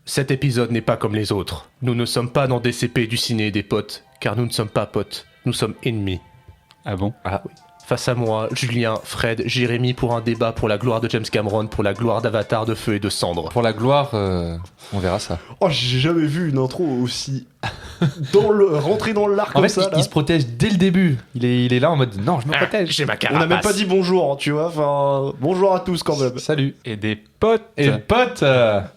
Cet épisode n'est pas comme les autres. Nous ne sommes pas dans DCP du ciné et des potes, car nous ne sommes pas potes, nous sommes ennemis. Ah bon? Ah oui. Face à moi, Julien, Fred, Jérémy pour un débat pour la gloire de James Cameron, pour la gloire d'Avatar de feu et de cendre. Pour la gloire, on verra ça. Oh, j'ai jamais vu une intro aussi rentrer dans l'arc En comme fait, ça. il se protège dès le début. Il est là en mode non, je me protège. J'ai ma On carapace. n'a même pas dit bonjour, tu vois. Enfin, bonjour à tous quand même. Salut. Et des potes. Et pote.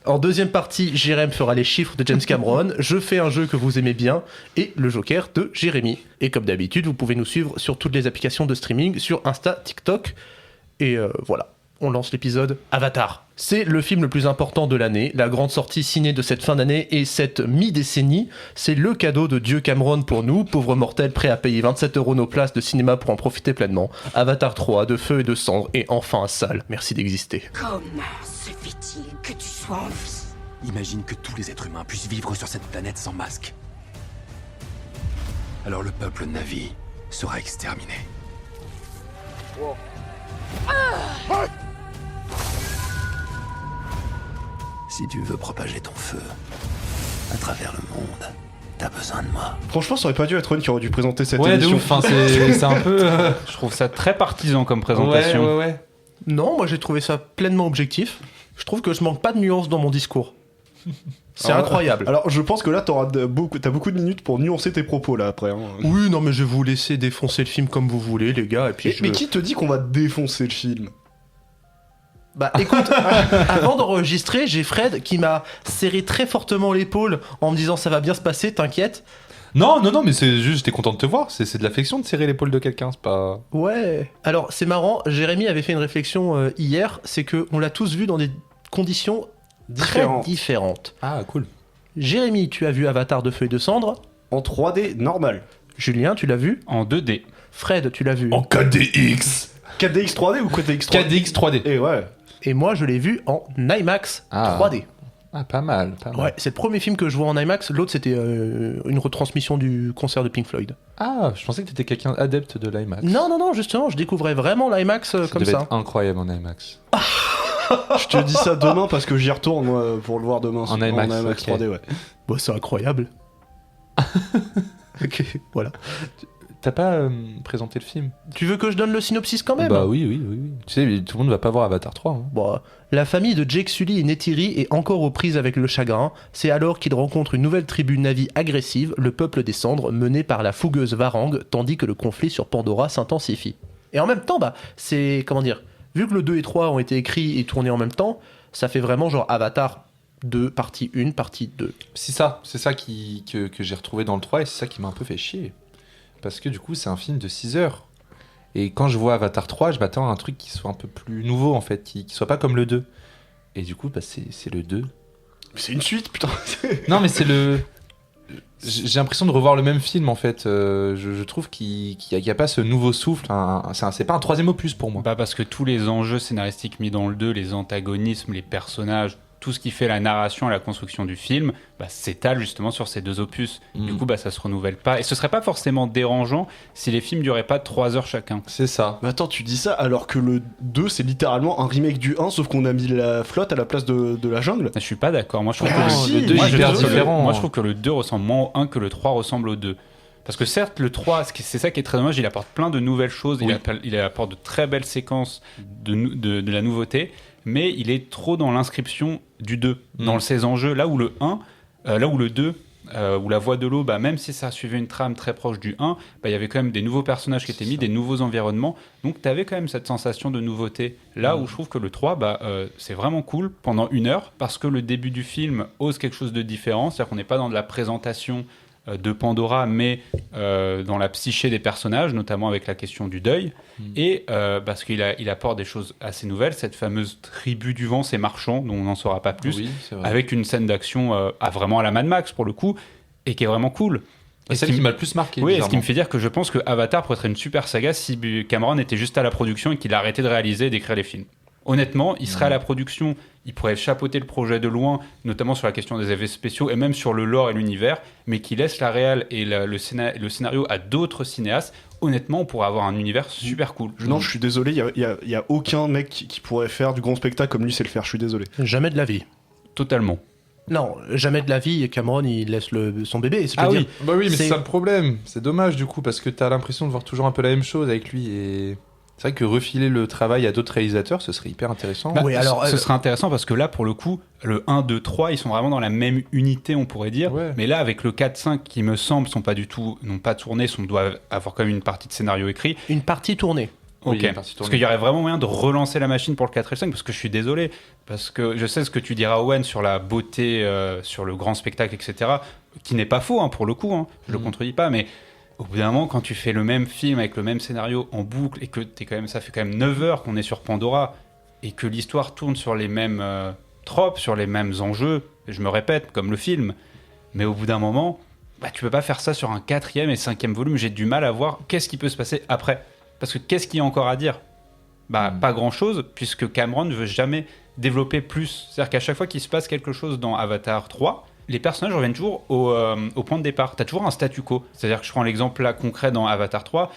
En deuxième partie, Jérémy fera les chiffres de James Cameron, je fais un jeu que vous aimez bien, et le Joker de Jérémy. Et comme d'habitude, vous pouvez nous suivre sur toutes les applications de streaming, sur Insta, TikTok, et voilà. On lance l'épisode Avatar. C'est le film le plus important de l'année, la grande sortie ciné de cette fin d'année et cette mi-décennie. C'est le cadeau de Dieu Cameron pour nous, pauvres mortels prêts à payer 27 € nos places de cinéma pour en profiter pleinement. Avatar 3, de feu et de cendre, et enfin à salle. Merci d'exister. Comment se fait-il que tu sois en vie? Imagine que tous les êtres humains puissent vivre sur cette planète sans masque. Alors le peuple Na'vi sera exterminé. Si tu veux propager ton feu à travers le monde, t'as besoin de moi. Franchement, ça aurait pas dû être Ron qui aurait dû présenter cette Ouais, de émission. ouf. Enfin, c'est un peu. Je trouve ça très partisan comme présentation. Ouais. Non, moi j'ai trouvé ça pleinement objectif. Je trouve que je manque pas de nuances dans mon discours. C'est Alors, incroyable. Alors, je pense que là, t'as beaucoup de minutes pour nuancer tes propos là après. Hein. Oui, non, mais je vais vous laisser défoncer le film comme vous voulez, les gars. Et puis Mais qui te dit qu'on va défoncer le film? Bah écoute, avant d'enregistrer, j'ai Fred qui m'a serré très fortement l'épaule en me disant ça va bien se passer, t'inquiète. Non, mais c'est juste, j'étais content de te voir. C'est de l'affection de serrer l'épaule de quelqu'un, c'est pas. Ouais. Alors c'est marrant, Jérémy avait fait une réflexion hier, c'est que on l'a tous vu dans des conditions très différentes. Ah, cool. Jérémy, tu as vu Avatar de feu et de cendre. En 3D normal. Julien, tu l'as vu. En 2D. Fred, tu l'as vu. En 4DX 4DX 3D ou 4DX 3D? 4DX 3D. Et ouais. Et moi, je l'ai vu en IMAX 3D. Ah, pas mal. Ouais, c'est le premier film que je vois en IMAX. L'autre, c'était une retransmission du concert de Pink Floyd. Ah, je pensais que t'étais quelqu'un adepte de l'IMAX. Non, justement, je découvrais vraiment l'IMAX comme devait ça. être incroyable en IMAX. Je te dis ça demain parce que j'y retourne moi, pour le voir demain. En IMAX, ok. 3D, ouais. Bah, c'est incroyable. Ok, voilà. T'as pas présenté le film? Tu veux que je donne le synopsis quand même? Bah oui. Tu sais, tout le monde va pas voir Avatar 3. Hein. Bon, la famille de Jake Sully et Neytiri est encore aux prises avec le chagrin. C'est alors qu'ils rencontrent une nouvelle tribu Na'vi agressive, le peuple des cendres, menée par la fougueuse Varang, tandis que le conflit sur Pandora s'intensifie. Et en même temps, bah, c'est... Comment dire? Vu que le 2 et 3 ont été écrits et tournés en même temps, ça fait vraiment genre Avatar 2, partie 1, partie 2. C'est ça que j'ai retrouvé dans le 3 et c'est ça qui m'a un peu fait chier. Parce que du coup, c'est un film de 6 heures. Et quand je vois Avatar 3, je m'attends à un truc qui soit un peu plus nouveau, en fait, qui soit pas comme le 2. Et du coup, bah, c'est le 2. C'est une suite, putain. Non, mais c'est le... J'ai l'impression de revoir le même film, en fait. Je trouve qu'il n'y a pas ce nouveau souffle. C'est pas un troisième opus pour moi. Bah parce que tous les enjeux scénaristiques mis dans le 2, les antagonismes, les personnages, tout ce qui fait la narration et la construction du film, bah, s'étale justement sur ces deux opus. Du coup, bah, ça se renouvelle pas. Et ce serait pas forcément dérangeant si les films duraient pas 3 heures chacun. C'est ça. Mais attends, tu dis ça alors que le 2, c'est littéralement un remake du 1, sauf qu'on a mis la flotte à la place de la jungle. Je suis pas d'accord. Moi, je trouve Ah, que si, le 2 moi, est je hyper trouve que- différent. Moi, je trouve que le 2 ressemble moins au 1 que le 3 ressemble au 2. Parce que certes, le 3, c'est ça qui est très dommage, il apporte plein de nouvelles choses, Oui. il apporte de très belles séquences de la nouveauté, mais il est trop dans l'inscription du 2, dans ses enjeux, là où le 1, là où le 2, où la voix de l'eau, bah, même si ça suivait une trame très proche du 1, bah, il y avait quand même des nouveaux personnages qui étaient mis, des nouveaux environnements, donc tu avais quand même cette sensation de nouveauté. Là où je trouve que le 3, bah, c'est vraiment cool pendant 1 heure, parce que le début du film ose quelque chose de différent, c'est-à-dire qu'on n'est pas dans de la présentation de Pandora, mais dans la psyché des personnages, notamment avec la question du deuil, et parce qu'il apporte des choses assez nouvelles, cette fameuse tribu du vent, ces marchands, dont on n'en saura pas plus, Oui, c'est vrai. avec une scène d'action vraiment à la Mad Max, pour le coup, et qui est vraiment cool. C'est celle qui m'a le plus marqué. Oui, et ce qui bizarrement. me fait dire que je pense que Avatar pourrait être une super saga si Cameron était juste à la production et qu'il a arrêté de réaliser et d'écrire les films. Honnêtement, il serait à la production, il pourrait chapeauter le projet de loin, notamment sur la question des effets spéciaux et même sur le lore et l'univers, mais qui laisse la réal et le scénario à d'autres cinéastes. Honnêtement, on pourrait avoir un univers super cool. Non, je suis désolé, il y a aucun mec qui pourrait faire du grand spectacle comme lui sait le faire, je suis désolé. Jamais de la vie. Totalement. Non, jamais de la vie, Cameron, il laisse son bébé. Je veux dire, Bah oui, mais c'est- c'est ça le problème. C'est dommage du coup parce que t'as l'impression de voir toujours un peu la même chose avec lui et c'est vrai que refiler le travail à d'autres réalisateurs, ce serait hyper intéressant. Oui, alors, ce serait intéressant parce que là, pour le coup, le 1, 2, 3, ils sont vraiment dans la même unité, on pourrait dire. Ouais. Mais là, avec le 4, 5, qui me semble, n'ont pas tourné, doivent avoir quand même une partie de scénario écrit. une partie tournée. Oui, Ok. une partie Parce tournée. qu'il y aurait vraiment moyen de relancer la machine pour le 4 et le 5, parce que je suis désolé. Parce que je sais ce que tu diras, Owen, sur la beauté, sur le grand spectacle, etc. Qui n'est pas faux, hein, pour le coup. Hein, je le contredis pas, mais au bout d'un moment, quand tu fais le même film avec le même scénario en boucle et que ça fait quand même 9 heures qu'on est sur Pandora et que l'histoire tourne sur les mêmes tropes, sur les mêmes enjeux, je me répète, comme le film, mais au bout d'un moment, bah, tu peux pas faire ça sur un 4e et 5e volume. J'ai du mal à voir qu'est-ce qui peut se passer après. Parce que qu'est-ce qu'il y a encore à dire ? Bah, pas grand-chose, puisque Cameron ne veut jamais développer plus. C'est-à-dire qu'à chaque fois qu'il se passe quelque chose dans Avatar 3, les personnages reviennent toujours au point de départ. T'as toujours un statu quo. C'est-à-dire que je prends l'exemple là concret dans Avatar 3,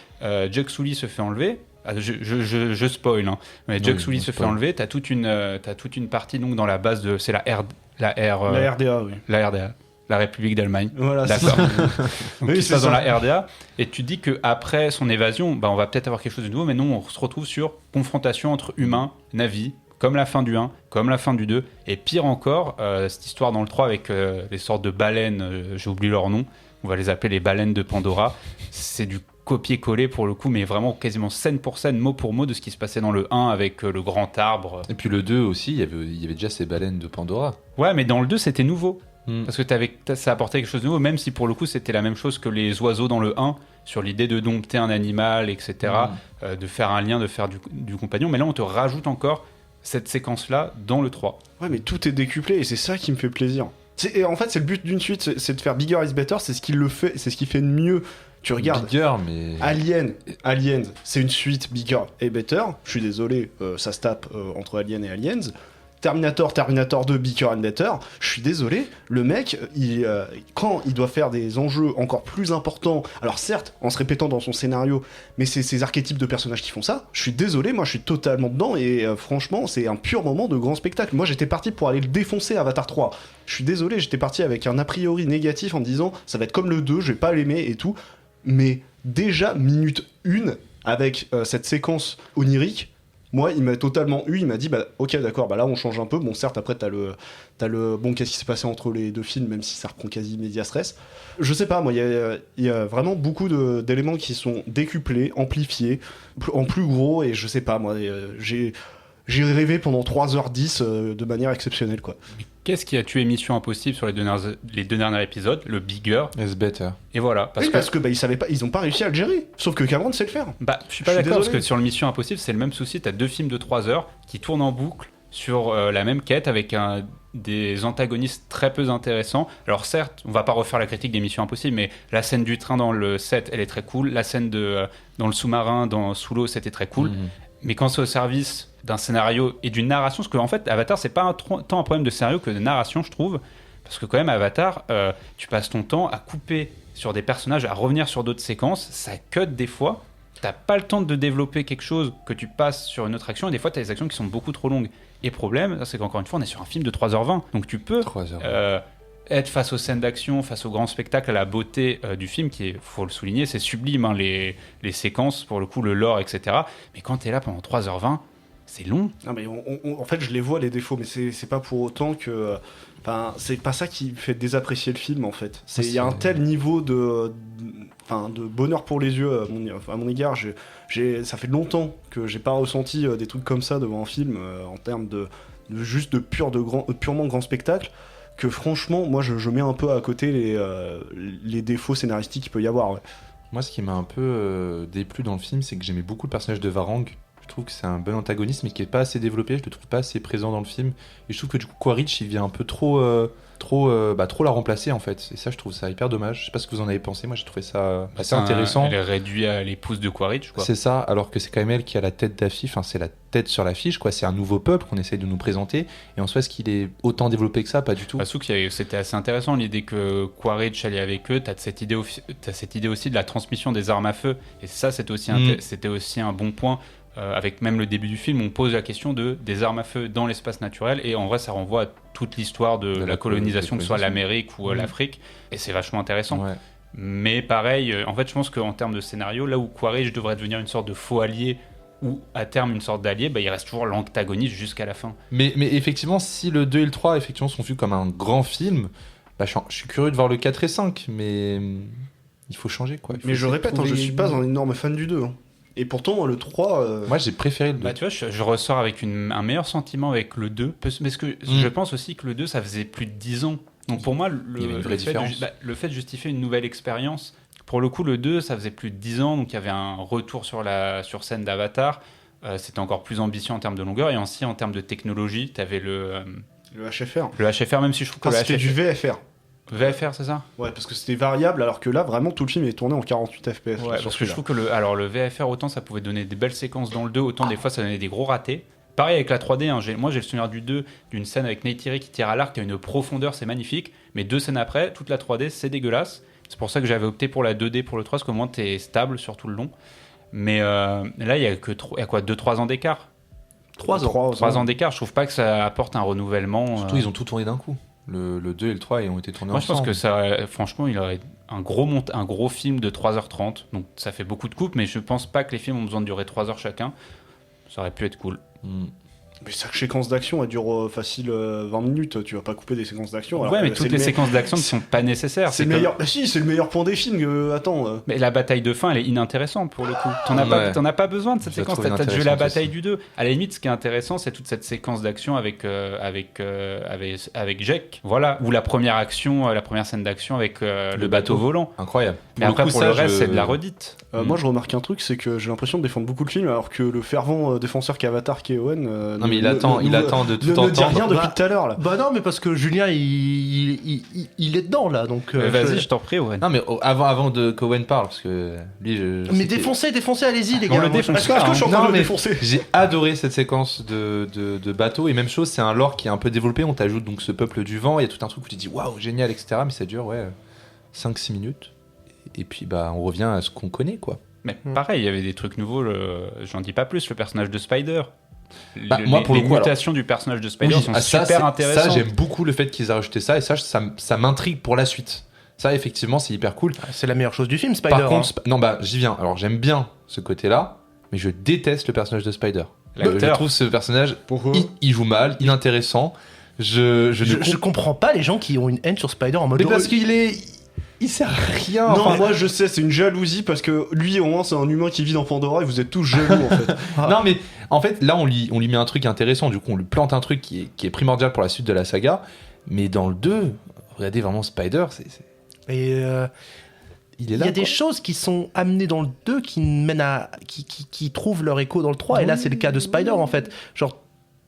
Jake Sully se fait enlever. Ah, je spoil, hein. Mais Jake Sully se fait enlever. T'as toute une partie donc dans la base de, c'est la RDA, oui. la RDA, la République d'Allemagne. Voilà, c'est D'accord. ça. Donc Oui, il c'est se passe dans ça. la RDA et tu te dis qu'après son évasion, bah, on va peut-être avoir quelque chose de nouveau, mais non, on se retrouve sur confrontation entre humains, Na'vi, comme la fin du 1, comme la fin du 2, et pire encore, cette histoire dans le 3 avec les sortes de baleines, j'ai oublié leur nom, on va les appeler les baleines de Pandora, c'est du copier-coller pour le coup, mais vraiment quasiment scène pour scène, mot pour mot de ce qui se passait dans le 1 avec le grand arbre. Et puis le 2 aussi, il y avait déjà ces baleines de Pandora. Ouais, mais dans le 2, c'était nouveau. Mm. Parce que ça apportait quelque chose de nouveau, même si pour le coup c'était la même chose que les oiseaux dans le 1, sur l'idée de dompter un animal, etc., de faire un lien, de faire du compagnon. Mais là, on te rajoute encore cette séquence-là dans le 3. Ouais, mais tout est décuplé et c'est ça qui me fait plaisir. Et en fait, c'est le but d'une suite, c'est de faire bigger is better, c'est ce qui le fait, c'est ce qui fait de mieux. Tu regardes Bigger, mais Aliens, c'est une suite bigger et better. Je suis désolé, ça se tape entre Alien et Aliens. Terminator 2, Bigger and Better. Je suis désolé, le mec, quand il doit faire des enjeux encore plus importants, alors certes, en se répétant dans son scénario, mais c'est ces archétypes de personnages qui font ça. Je suis désolé, moi je suis totalement dedans et franchement, c'est un pur moment de grand spectacle. Moi j'étais parti pour aller le défoncer Avatar 3. Je suis désolé, j'étais parti avec un a priori négatif en me disant ça va être comme le 2, je vais pas l'aimer et tout. Mais déjà, minute 1, avec cette séquence onirique, moi, il m'a totalement eu, il m'a dit, bah, ok, d'accord, bah là, on change un peu. Bon, certes, après, t'as le bon, qu'est-ce qui s'est passé entre les deux films, même si ça reprend quasi média stress. Je sais pas, moi, il y a vraiment beaucoup d'éléments qui sont décuplés, amplifiés, en plus gros, et je sais pas, moi, j'ai rêvé pendant 3h10 de manière exceptionnelle, quoi. Qu'est-ce qui a tué Mission Impossible sur les deux derniers épisodes ? Le bigger. it's better. Et voilà. Parce que bah, ils savaient pas, ils ont pas réussi à le gérer. Sauf que Cameron sait le faire. Bah, je suis pas Je suis d'accord parce désolé. que sur le Mission Impossible, c'est le même souci. T'as 2 films de 3 heures qui tournent en boucle sur la même quête avec des antagonistes très peu intéressants. Alors certes, on va pas refaire la critique des Missions Impossibles, mais la scène du train dans le 7, elle est très cool. La scène dans le sous-marin, sous l'eau, c'était très cool. Mais quand c'est au service d'un scénario et d'une narration, parce qu'en fait, Avatar, c'est pas tant un problème de scénario que de narration, je trouve. Parce que quand même, Avatar, tu passes ton temps à couper sur des personnages, à revenir sur d'autres séquences, ça cut des fois. T'as pas le temps de développer quelque chose que tu passes sur une autre action, et des fois, t'as des actions qui sont beaucoup trop longues. Et problème, c'est qu'encore une fois, on est sur un film de 3h20. Donc tu peux 3h20. être face aux scènes d'action, face au grand spectacle, à la beauté du film, qui est, faut le souligner, c'est sublime, hein, les séquences, pour le coup, le lore, etc. Mais quand t'es là pendant 3h20, c'est long. Non mais en fait je les vois les défauts, mais c'est pas pour autant que c'est pas ça qui me fait désapprécier le film en fait. Il y a un tel niveau de bonheur pour les yeux à mon égard. Ça fait longtemps que j'ai pas ressenti des trucs comme ça devant un film en termes de purement grand spectacle. Que franchement moi je mets un peu à côté les défauts scénaristiques qu'il peut y avoir. Ouais. Moi, ce qui m'a un peu déplu dans le film, c'est que j'aimais beaucoup le personnage de Varang. Je trouve que c'est un bon antagoniste, mais qui est pas assez développé. Je le trouve pas assez présent dans le film. Et je trouve que du coup, Quaritch, il vient un peu trop la remplacer en fait. Et ça, je trouve ça hyper dommage. Je sais pas ce que vous en avez pensé. Moi, j'ai trouvé ça assez intéressant. Elle est réduite à l'épouse de Quaritch, quoi. C'est ça, alors que c'est quand même elle qui a la tête d'affiche. Enfin, c'est la tête sur l'affiche, quoi. C'est un nouveau peuple qu'on essaye de nous présenter. Et en soi, est-ce qu'il est autant développé que ça ? Pas du tout. Bah, c'était assez intéressant l'idée que Quaritch allait avec eux. T'as cette idée aussi de la transmission des armes à feu. Et ça, c'était aussi un bon point. avec même le début du film, on pose la question des armes à feu dans l'espace naturel, et en vrai ça renvoie à toute l'histoire de la colonisation, que ce soit l'Amérique ou l'Afrique, et c'est vachement intéressant. Ouais. Mais pareil, en fait je pense qu'en termes de scénario, là où Quaritch devrait devenir une sorte de faux allié, ou à terme une sorte d'allié, il reste toujours l'antagoniste jusqu'à la fin. Mais effectivement, si le 2 et le 3 effectivement, sont vus comme un grand film, je suis curieux de voir le 4 et 5, mais il faut changer, quoi. Mais je répète, je suis pas un énorme fan du 2. Et pourtant, le 3... Moi, j'ai préféré le 2. Tu vois, je ressors avec un meilleur sentiment avec le 2, parce que je pense aussi que le 2, ça faisait plus de 10 ans. Donc pour moi, le fait de justifier une nouvelle expérience, pour le coup, le 2, ça faisait plus de 10 ans, donc il y avait un retour sur scène d'Avatar. C'était encore plus ambitieux en termes de longueur, et aussi en termes de technologie. Tu avais le HFR. Le HFR, même si je trouve que c'était du VFR. VFR, c'est ça ? Ouais, parce que c'était variable, alors que là, vraiment, tout le film est tourné en 48 FPS. Ouais, parce que je trouve que le VFR, autant ça pouvait donner des belles séquences dans le 2, autant des fois ça donnait des gros ratés. Pareil avec la 3D, moi j'ai le souvenir du 2, d'une scène avec Neytiri qui tire à l'arc, qui a une profondeur, c'est magnifique, mais 2 scènes après, toute la 3D, c'est dégueulasse. C'est pour ça que j'avais opté pour la 2D pour le 3, parce qu'au moins t'es stable sur tout le long. Mais là, il y a quoi, 2-3 ans d'écart. 3 ans. 3 ans d'écart, je trouve pas que ça apporte un renouvellement. Surtout, ils ont tout tourné d'un coup. Le 2 et le 3 ils ont été tournés ensemble. Moi, je pense que franchement, il aurait un gros film de 3h30. Donc ça fait beaucoup de coupes, mais je pense pas que les films ont besoin de durer 3 heures chacun. Ça aurait pu être cool. Mais chaque séquence d'action, elle dure facile 20 minutes. Tu vas pas couper des séquences d'action. Ouais, mais toutes les séquences d'action ne sont pas nécessaires. C'est le meilleur. Si, c'est le meilleur point des films. Attends. Mais la bataille de fin, elle est inintéressante pour le coup. T'en as pas besoin de cette séquence. T'as joué la bataille du 2. À la limite, ce qui est intéressant, c'est toute cette séquence d'action avec Jack. Voilà. Ou la première scène d'action avec le bateau volant. Incroyable. Mais après, pour le reste, c'est de la redite. Moi, je remarque un truc, c'est que j'ai l'impression de défendre beaucoup le film, alors que le fervent défenseur qu'Avatar, qui est Owen. Non, mais il attend de tout entendre. Ne dit rien depuis tout à l'heure là. Bah non, mais parce que Julien il est dedans là, donc. Vas-y, je t'en prie, Owen. Non, mais avant qu'Owen parle, parce que lui, mais défoncez, allez-y les gars. On le défonce. Est-ce que je suis en train de le défoncer ? J'ai adoré cette séquence de bateau, et même chose, c'est un lore qui est un peu développé. On t'ajoute donc ce peuple du vent, il y a tout un truc où tu te dis waouh, génial, etc. Mais ça dure 5-6 minutes. Et puis on revient à ce qu'on connaît, quoi. Mais pareil, il y avait des trucs nouveaux, j'en dis pas plus, le personnage de Spider. Moi, pour les le coup, mutations du personnage de Spider sont super intéressantes. Ça, j'aime beaucoup le fait qu'ils aient rajouté ça, et ça m'intrigue pour la suite. Ça, effectivement, c'est hyper cool. C'est la meilleure chose du film, Spider. Par contre, j'y viens. Alors, j'aime bien ce côté-là, mais je déteste le personnage de Spider. Je trouve ce personnage, il joue mal, inintéressant. Je comprends pas les gens qui ont une haine sur Spider en mode. Mais parce il sert à rien. Non, moi je sais, c'est une jalousie parce que lui au moins c'est un humain qui vit dans Pandora et vous êtes tous jaloux en fait. Non, mais en fait là on lui met un truc intéressant, du coup on lui plante un truc qui est primordial pour la suite de la saga, mais dans le 2, regardez vraiment Spider, il est là. Il y a des choses qui sont amenées dans le 2 qui mènent qui trouvent leur écho dans le 3, et là c'est le cas de Spider en fait. Genre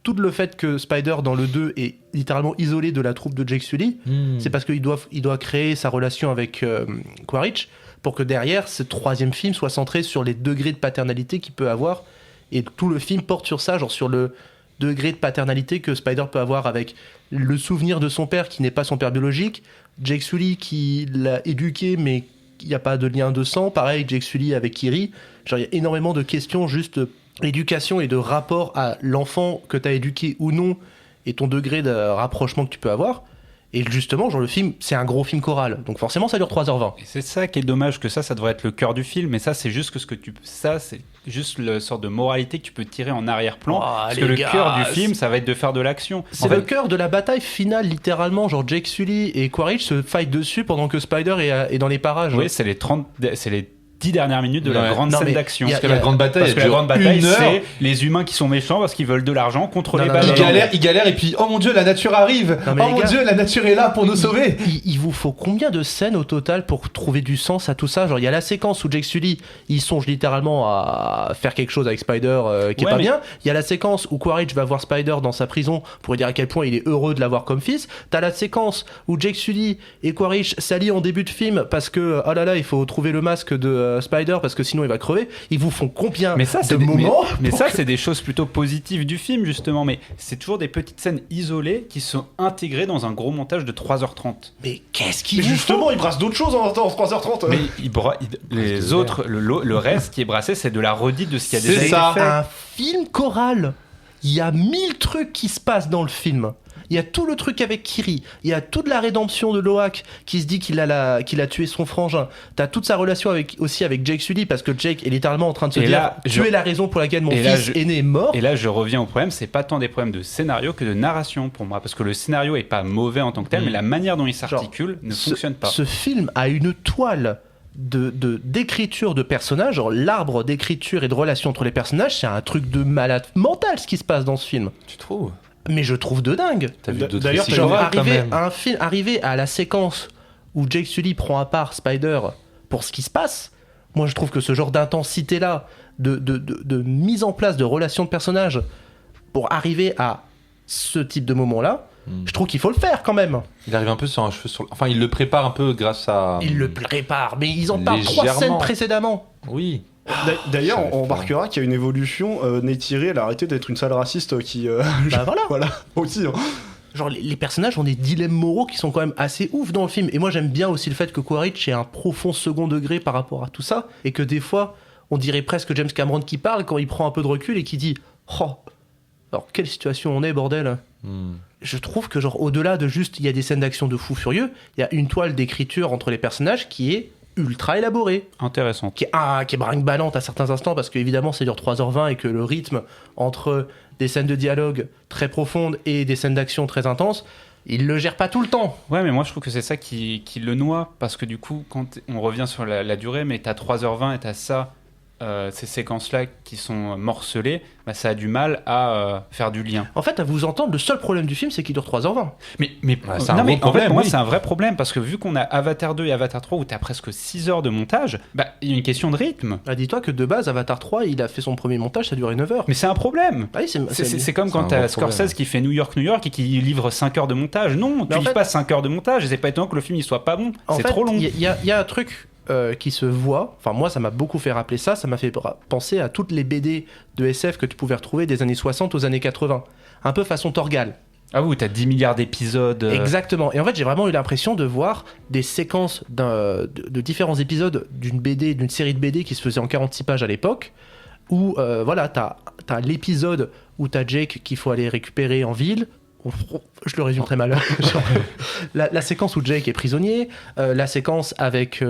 tout le fait que Spider dans le 2 est littéralement isolé de la troupe de Jake Sully, c'est parce qu'il doit créer sa relation avec Quaritch pour que derrière ce troisième film soit centré sur les degrés de paternalité qu'il peut avoir, et tout le film porte sur ça, genre sur le degré de paternalité que Spider peut avoir avec le souvenir de son père qui n'est pas son père biologique, Jake Sully qui l'a éduqué mais il n'y a pas de lien de sang, pareil Jake Sully avec Kiri, genre il y a énormément de questions juste éducation et de rapport à l'enfant que tu as éduqué ou non, et ton degré de rapprochement que tu peux avoir. Et justement, genre le film, c'est un gros film choral, donc forcément ça dure 3h20. Et c'est ça qui est dommage, que ça devrait être le cœur du film, mais ça c'est juste c'est juste le sort de moralité que tu peux tirer en arrière-plan, parce que le cœur du film, ça va être de faire de l'action. C'est le cœur de la bataille finale, littéralement, genre Jake Sully et Quaritch se fight dessus pendant que Spider est dans les parages. Oui, c'est les 10 dernières minutes de la grande scène d'action. Parce que la grande bataille, c'est les humains qui sont méchants parce qu'ils veulent de l'argent contre les baleines. Ils galèrent et puis oh mon dieu, la nature arrive. Oh mon dieu, la nature est là pour nous sauver. Il vous faut combien de scènes au total pour trouver du sens à tout ça? Genre il y a la séquence où Jake Sully il songe littéralement à faire quelque chose avec Spider qui est pas bien. Il y a la séquence où Quaritch va voir Spider dans sa prison pour lui dire à quel point il est heureux de l'avoir comme fils. T'as la séquence où Jake Sully et Quaritch s'allient en début de film parce que oh là là, il faut trouver le masque de Spider parce que sinon il va crever. Ils vous font combien Mais ça, de c'est moments mais pour ça, que- c'est des choses plutôt positives du film, justement. Mais c'est toujours des petites scènes isolées qui sont intégrées dans un gros montage de 3h30. Mais qu'est-ce qu'ils Mais vous justement, il brasse d'autres choses en 3h30. Mais les autres, le reste qui est brassé, c'est de la redite de ce qui a C'est déjà été ça. fait. un film choral. Il y a 1000 trucs qui se passent dans le film. Il y a tout le truc avec Kiri, il y a toute la rédemption de Loak qui se dit qu'il a tué son frangin. T'as toute sa relation aussi avec Jake Sully parce que Jake est littéralement en train de se Et dire là, tu es la raison pour laquelle mon et là, fils aîné est mort. Et là, je reviens au problème, c'est pas tant des problèmes de scénario que de narration pour moi. Parce que le scénario est pas mauvais en tant que tel, mais la manière dont il s'articule ne fonctionne pas. Ce film a une toile d'écriture de personnages, genre l'arbre d'écriture et de relation entre les personnages, c'est un truc de malade mental ce qui se passe dans ce film. Tu trouves? Mais je trouve de dingue. T'as vu d'autres D'ailleurs, récits Genre chorales, quand arriver même. à un film, arriver à la séquence où Jake Sully prend à part Spider pour ce qui se passe, moi je trouve que ce genre d'intensité là, de mise en place de relations de personnages pour arriver à ce type de moment là, je trouve qu'il faut le faire quand même. Il arrive un peu sur un cheveu sur. Enfin, il le prépare un peu grâce à. Ils le préparent, mais ils en parlent 3 Légèrement. scènes précédemment. Oui. D'ailleurs, j'arrive on pas. remarquera qu'il y a une évolution. Neytiri, elle a arrêté d'être une sale raciste qui. Bah voilà. Voilà, aussi. Hein. Genre les personnages ont des dilemmes moraux qui sont quand même assez ouf dans le film. Et moi j'aime bien aussi le fait que Quaritch ait un profond second degré par rapport à tout ça. Et que des fois, on dirait presque James Cameron qui parle quand il prend un peu de recul et qui dit « Oh, alors quelle situation on est, bordel !» Je trouve que genre au-delà de juste, il y a des scènes d'action de fou furieux, il y a une toile d'écriture entre les personnages qui est ultra élaborée. Intéressant. Qui est brinque-ballante à certains instants parce qu'évidemment ça dure 3h20 et que le rythme entre des scènes de dialogue très profondes et des scènes d'action très intenses, il le gère pas tout le temps. Ouais, mais moi je trouve que c'est ça qui le noie. Parce que du coup, quand on revient sur la durée, mais t'as 3h20 et t'as ça, ces séquences-là qui sont morcelées, bah, ça a du mal à faire du lien. En fait, à vous entendre, le seul problème du film c'est qu'il dure 3h20. Mais Ouais, c'est un non, gros mais en fait, problème, pour moi, oui. c'est un vrai problème parce que vu qu'on a Avatar 2 et Avatar 3 où t'as presque 6 heures de montage, bah, il y a une question de rythme. Ah, dis-toi que de base, Avatar 3, il a fait son premier montage, ça a duré 9h. Mais c'est un problème. Ah oui, C'est comme quand un t'as gros Scorsese problème. qui fait New York et qui livre 5 heures de montage. Non, Mais tu en livres fait- pas 5 heures de montage et c'est pas étonnant que le film il soit pas bon. En C'est fait, trop long. Il y a un truc qui se voit, enfin moi ça m'a beaucoup fait rappeler ça m'a fait penser à toutes les BD de SF que tu pouvais retrouver des années 60 aux années 80. Un peu façon Torgal. Ah oui, t'as 10 milliards d'épisodes. Exactement. Et en fait, j'ai vraiment eu l'impression de voir des séquences de différents épisodes d'une série de BD qui se faisait en 46 pages à l'époque, où voilà, t'as l'épisode où t'as Jake qu'il faut aller récupérer en ville. Je le résume très mal. la séquence où Jake est prisonnier, la séquence avec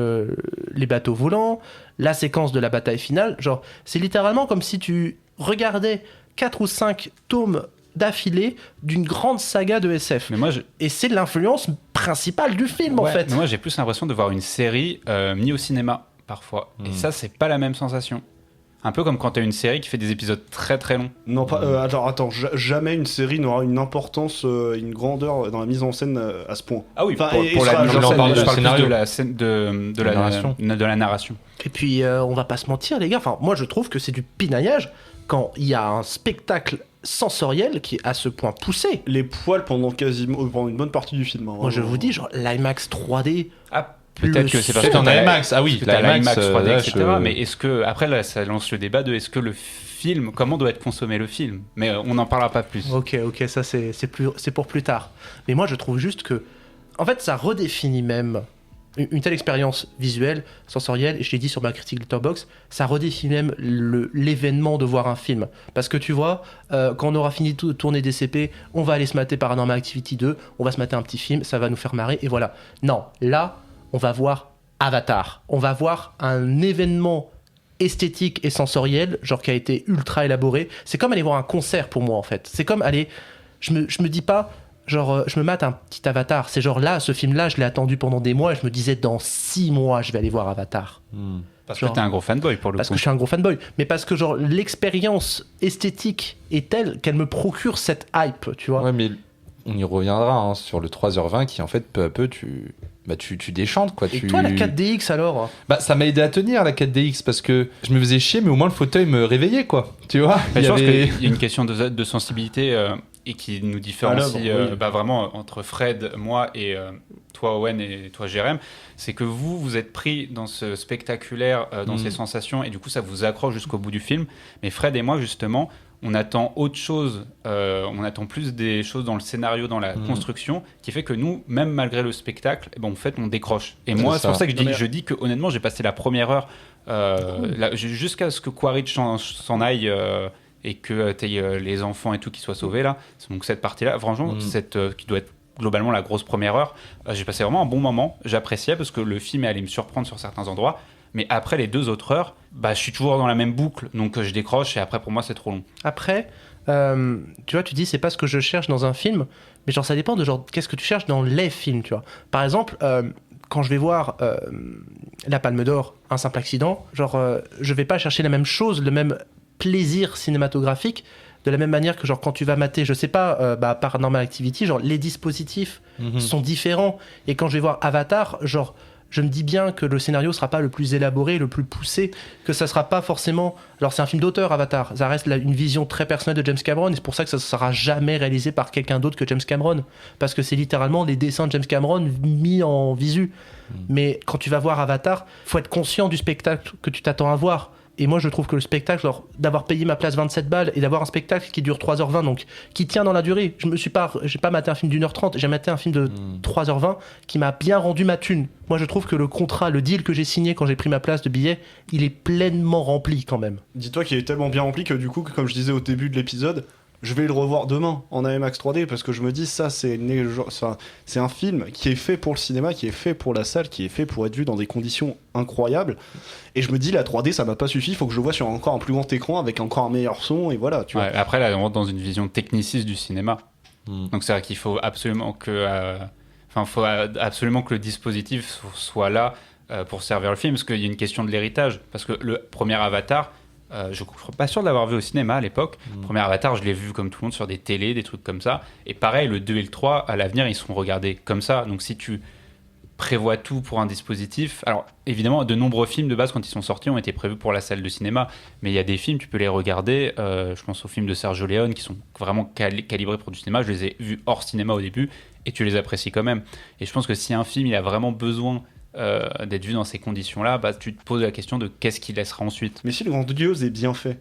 les bateaux volants, la séquence de la bataille finale. Genre, c'est littéralement comme si tu regardais 4 ou 5 tomes d'affilée d'une grande saga de SF. Mais moi, Et c'est l'influence principale du film, en ouais, fait. mais moi j'ai plus l'impression de voir une série mise au cinéma parfois. Et ça, c'est pas la même sensation. Un peu comme quand t'as une série qui fait des épisodes très très longs. Non, pas. Attends, jamais une série n'aura une importance, une grandeur dans la mise en scène à ce point. Ah oui, Enfin, pour, et pour sera- la mise j'en en sais, scène, le je parle plus scénario. de la scène de la narration. de la narration. Et puis, on va pas se mentir, les gars. Enfin, moi, je trouve que c'est du pinaillage quand il y a un spectacle sensoriel qui est à ce point poussé. Les poils pendant une bonne partie du film. Hein, Moi, je vous dis, genre, l'IMAX 3D. Ah, peut-être que c'est parce Peut-être que en t'as IMAX, ah oui, parce que t'as l'IMAX 3D, là, etc. Mais est-ce que après là, ça lance le débat de est-ce que le film, comment doit être consommé le film? Mais on n'en parlera pas plus. Ok, ça, c'est pour plus tard. Mais moi, je trouve juste que. En fait, ça redéfinit même une telle expérience visuelle, sensorielle, et je l'ai dit sur ma critique Letterboxd, ça redéfinit même l'événement de voir un film. Parce que tu vois, quand on aura fini de tourner DCP, on va aller se mater Paranormal Activity 2, on va se mater un petit film, ça va nous faire marrer, et voilà. Non, là, on va voir Avatar. On va voir un événement esthétique et sensoriel, genre qui a été ultra élaboré. C'est comme aller voir un concert pour moi, en fait. C'est comme aller... Je me dis pas... Genre, je me mate un petit Avatar. C'est genre là, ce film-là, je l'ai attendu pendant des mois et je me disais, dans 6 mois, je vais aller voir Avatar. Parce genre- que t'es un gros fanboy pour le Parce coup. que je suis un gros fanboy. Mais parce que, genre, l'expérience esthétique est telle qu'elle me procure cette hype, tu vois. Ouais, mais on y reviendra hein, sur le 3h20 qui, en fait, peu à peu, tu déchantes, quoi. Et toi, la 4DX, alors Bah, ça m'a aidé à tenir, la 4DX, parce que je me faisais chier, mais au moins le fauteuil me réveillait, quoi. Tu vois Mais je pense avait- qu'il y a une question de sensibilité et qui nous différencie À l'œuvre, oui. vraiment entre Fred, moi et toi Owen et toi Jérém, c'est que vous êtes pris dans ce spectaculaire, dans ces sensations, et du coup ça vous accroche jusqu'au bout du film. Mais Fred et moi justement, on attend autre chose, on attend plus des choses dans le scénario, dans la construction, qui fait que nous, même malgré le spectacle, en fait on décroche. Et moi c'est pour ça que je dis que honnêtement j'ai passé la première heure jusqu'à ce que Quaritch s'en aille et que t'aies les enfants et tout qui soient sauvés là. Donc cette partie-là, franchement, qui doit être globalement la grosse première heure, j'ai passé vraiment un bon moment, j'appréciais parce que le film est allé me surprendre sur certains endroits, mais après les 2 autres heures, je suis toujours dans la même boucle, donc je décroche et après pour moi c'est trop long. Après, tu vois, tu dis c'est pas ce que je cherche dans un film, mais genre ça dépend de genre qu'est-ce que tu cherches dans les films, tu vois. Par exemple, quand je vais voir La Palme d'Or, Un simple accident, genre je vais pas chercher la même chose, le même plaisir cinématographique, de la même manière que genre quand tu vas mater, je sais pas, Paranormal Activity, genre les dispositifs sont différents, et quand je vais voir Avatar, genre je me dis bien que le scénario sera pas le plus élaboré, le plus poussé, que ça sera pas forcément... Alors c'est un film d'auteur, Avatar, ça reste une vision très personnelle de James Cameron, et c'est pour ça que ça sera jamais réalisé par quelqu'un d'autre que James Cameron, parce que c'est littéralement les dessins de James Cameron mis en visu. Mais quand tu vas voir Avatar, faut être conscient du spectacle que tu t'attends à voir. Et moi je trouve que le spectacle, genre, d'avoir payé ma place 27 balles et d'avoir un spectacle qui dure 3h20, donc qui tient dans la durée, j'ai pas maté un film d'1h30, j'ai maté un film de 3h20 qui m'a bien rendu ma thune. Moi je trouve que le contrat, le deal que j'ai signé quand j'ai pris ma place de billet, il est pleinement rempli quand même. Dis-toi qu'il est tellement bien rempli que du coup, comme je disais au début de l'épisode, je vais le revoir demain en AMAX 3D, parce que je me dis ça c'est un film qui est fait pour le cinéma, qui est fait pour la salle, qui est fait pour être vu dans des conditions incroyables, et je me dis la 3D ça m'a pas suffi, il faut que je le voie sur encore un plus grand écran avec encore un meilleur son, et voilà, tu vois. Après là on rentre dans une vision techniciste du cinéma, donc c'est vrai qu'il faut absolument que le dispositif soit là pour servir le film, parce qu'il y a une question de l'héritage, parce que le premier Avatar, je ne suis pas sûr de l'avoir vu au cinéma à l'époque. Le premier Avatar, je l'ai vu comme tout le monde sur des télés, des trucs comme ça. Et pareil, le 2 et le 3, à l'avenir, ils seront regardés comme ça. Donc si tu prévois tout pour un dispositif... Alors évidemment, de nombreux films de base, quand ils sont sortis, ont été prévus pour la salle de cinéma. Mais il y a des films, tu peux les regarder. Je pense aux films de Sergio Leone qui sont vraiment calibrés pour du cinéma. Je les ai vus hors cinéma au début et tu les apprécies quand même. Et je pense que si un film il a vraiment besoin... d'être vu dans ces conditions-là, tu te poses la question de qu'est-ce qu'il laissera ensuite. Mais si le grandiose est bien fait,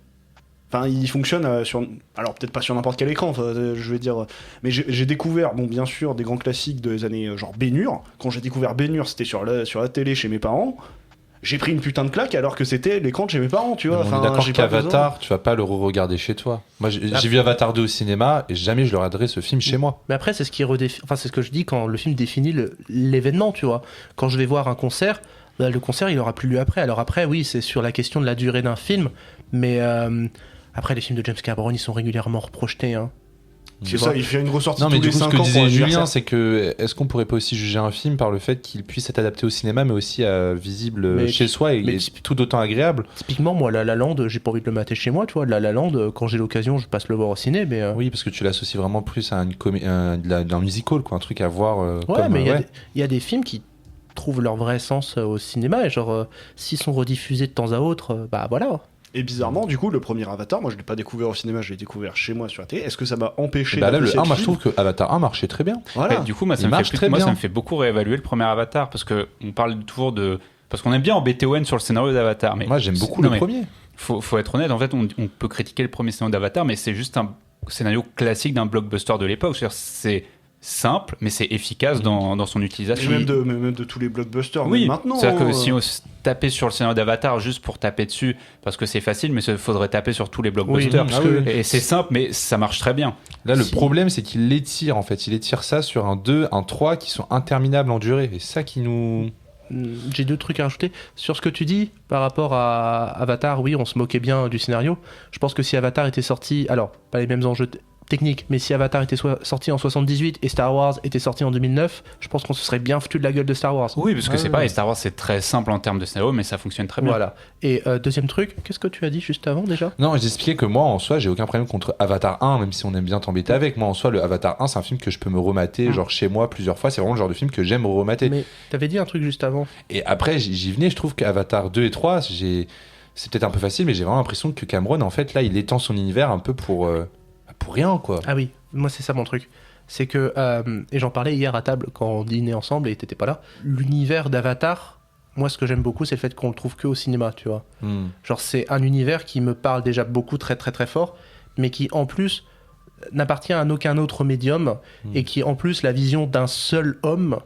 enfin il fonctionne sur, alors peut-être pas sur n'importe quel écran, je vais dire, mais j'ai découvert, bon bien sûr, des grands classiques des années genre Ben-Hur. Quand j'ai découvert Ben-Hur, c'était sur la télé chez mes parents. J'ai pris une putain de claque alors que c'était l'écran de chez mes parents, tu vois. On est d'accord qu'Avatar, tu vas pas le re-regarder chez toi. Moi, j'ai vu Avatar 2 au cinéma et jamais je le regarderai ce film chez moi. Mais après, c'est ce qui c'est ce que je dis quand le film définit l'événement, tu vois. Quand je vais voir un concert, le concert, il aura plus lieu après. Alors après, oui, c'est sur la question de la durée d'un film, mais après, les films de James Cameron, ils sont régulièrement reprojetés, hein. C'est ça, il fait une ressortie non, mais tous du les coup, 5 ce que ans disait Julien, c'est que est-ce qu'on pourrait pas aussi juger un film par le fait qu'il puisse être adapté au cinéma, mais aussi visible chez soi et tout d'autant agréable. Typiquement, moi, La La Land, j'ai pas envie de le mater chez moi, tu vois. La La Land, quand j'ai l'occasion, je passe le voir au ciné, mais oui, parce que tu l'associes vraiment plus à un musical, quoi, un truc à voir. Ouais, mais il y a des films qui trouvent leur vrai sens au cinéma, et genre s'ils sont rediffusés de temps à autre, voilà. Et bizarrement, du coup, le premier Avatar, moi je l'ai pas découvert au cinéma, je l'ai découvert chez moi sur la télé. Est-ce que ça m'a empêché là, le d'apprécier 1, moi film je trouve que Avatar 1 marchait très bien. Voilà. Du coup, moi, ça me fait beaucoup réévaluer le premier Avatar, parce qu'on parle toujours de... Parce qu'on aime bien embêter Owen sur le scénario d'Avatar. Mais moi j'aime beaucoup le premier. Faut être honnête, en fait, on peut critiquer le premier scénario d'Avatar, mais c'est juste un scénario classique d'un blockbuster de l'époque. C'est simple, mais c'est efficace dans son utilisation. Et même de tous les blockbusters, oui, même maintenant. C'est-à-dire que si on tapait sur le scénario d'Avatar juste pour taper dessus, parce que c'est facile, mais il faudrait taper sur tous les blockbusters. Oui, et c'est simple, mais ça marche très bien. Là, le problème, c'est qu'il l'étire, en fait. Il étire ça sur un 2, un 3 qui sont interminables en durée. Et ça qui nous... J'ai 2 trucs à rajouter. Sur ce que tu dis par rapport à Avatar, oui, on se moquait bien du scénario. Je pense que si Avatar était sorti... Alors, pas les mêmes enjeux technique, mais si Avatar était sorti en 78 et Star Wars était sorti en 2009, je pense qu'on se serait bien foutu de la gueule de Star Wars. Oui, parce que c'est pareil, Star Wars c'est très simple en termes de scénario, mais ça fonctionne très bien. Voilà. Et deuxième truc, qu'est-ce que tu as dit juste avant déjà ? Non, j'expliquais que moi en soi, j'ai aucun problème contre Avatar 1, même si on aime bien t'embêter avec. Moi en soi, le Avatar 1, c'est un film que je peux me remater, genre chez moi plusieurs fois. C'est vraiment le genre de film que j'aime remater. Mais t'avais dit un truc juste avant. Et après, j'y venais, je trouve qu'Avatar 2 et 3, c'est peut-être un peu facile, mais j'ai vraiment l'impression que Cameron, en fait, là, il étend son univers un peu pour rien, quoi. Ah oui, moi c'est ça mon truc. c'est que, et j'en parlais hier à table quand on dînait ensemble et t'étais pas là, l'univers d'Avatar, moi ce que j'aime beaucoup c'est le fait qu'on le trouve que au cinéma, tu vois. Genre c'est un univers qui me parle déjà beaucoup très très très fort, mais qui en plus n'appartient à aucun autre médium et qui en plus la vision d'un seul homme.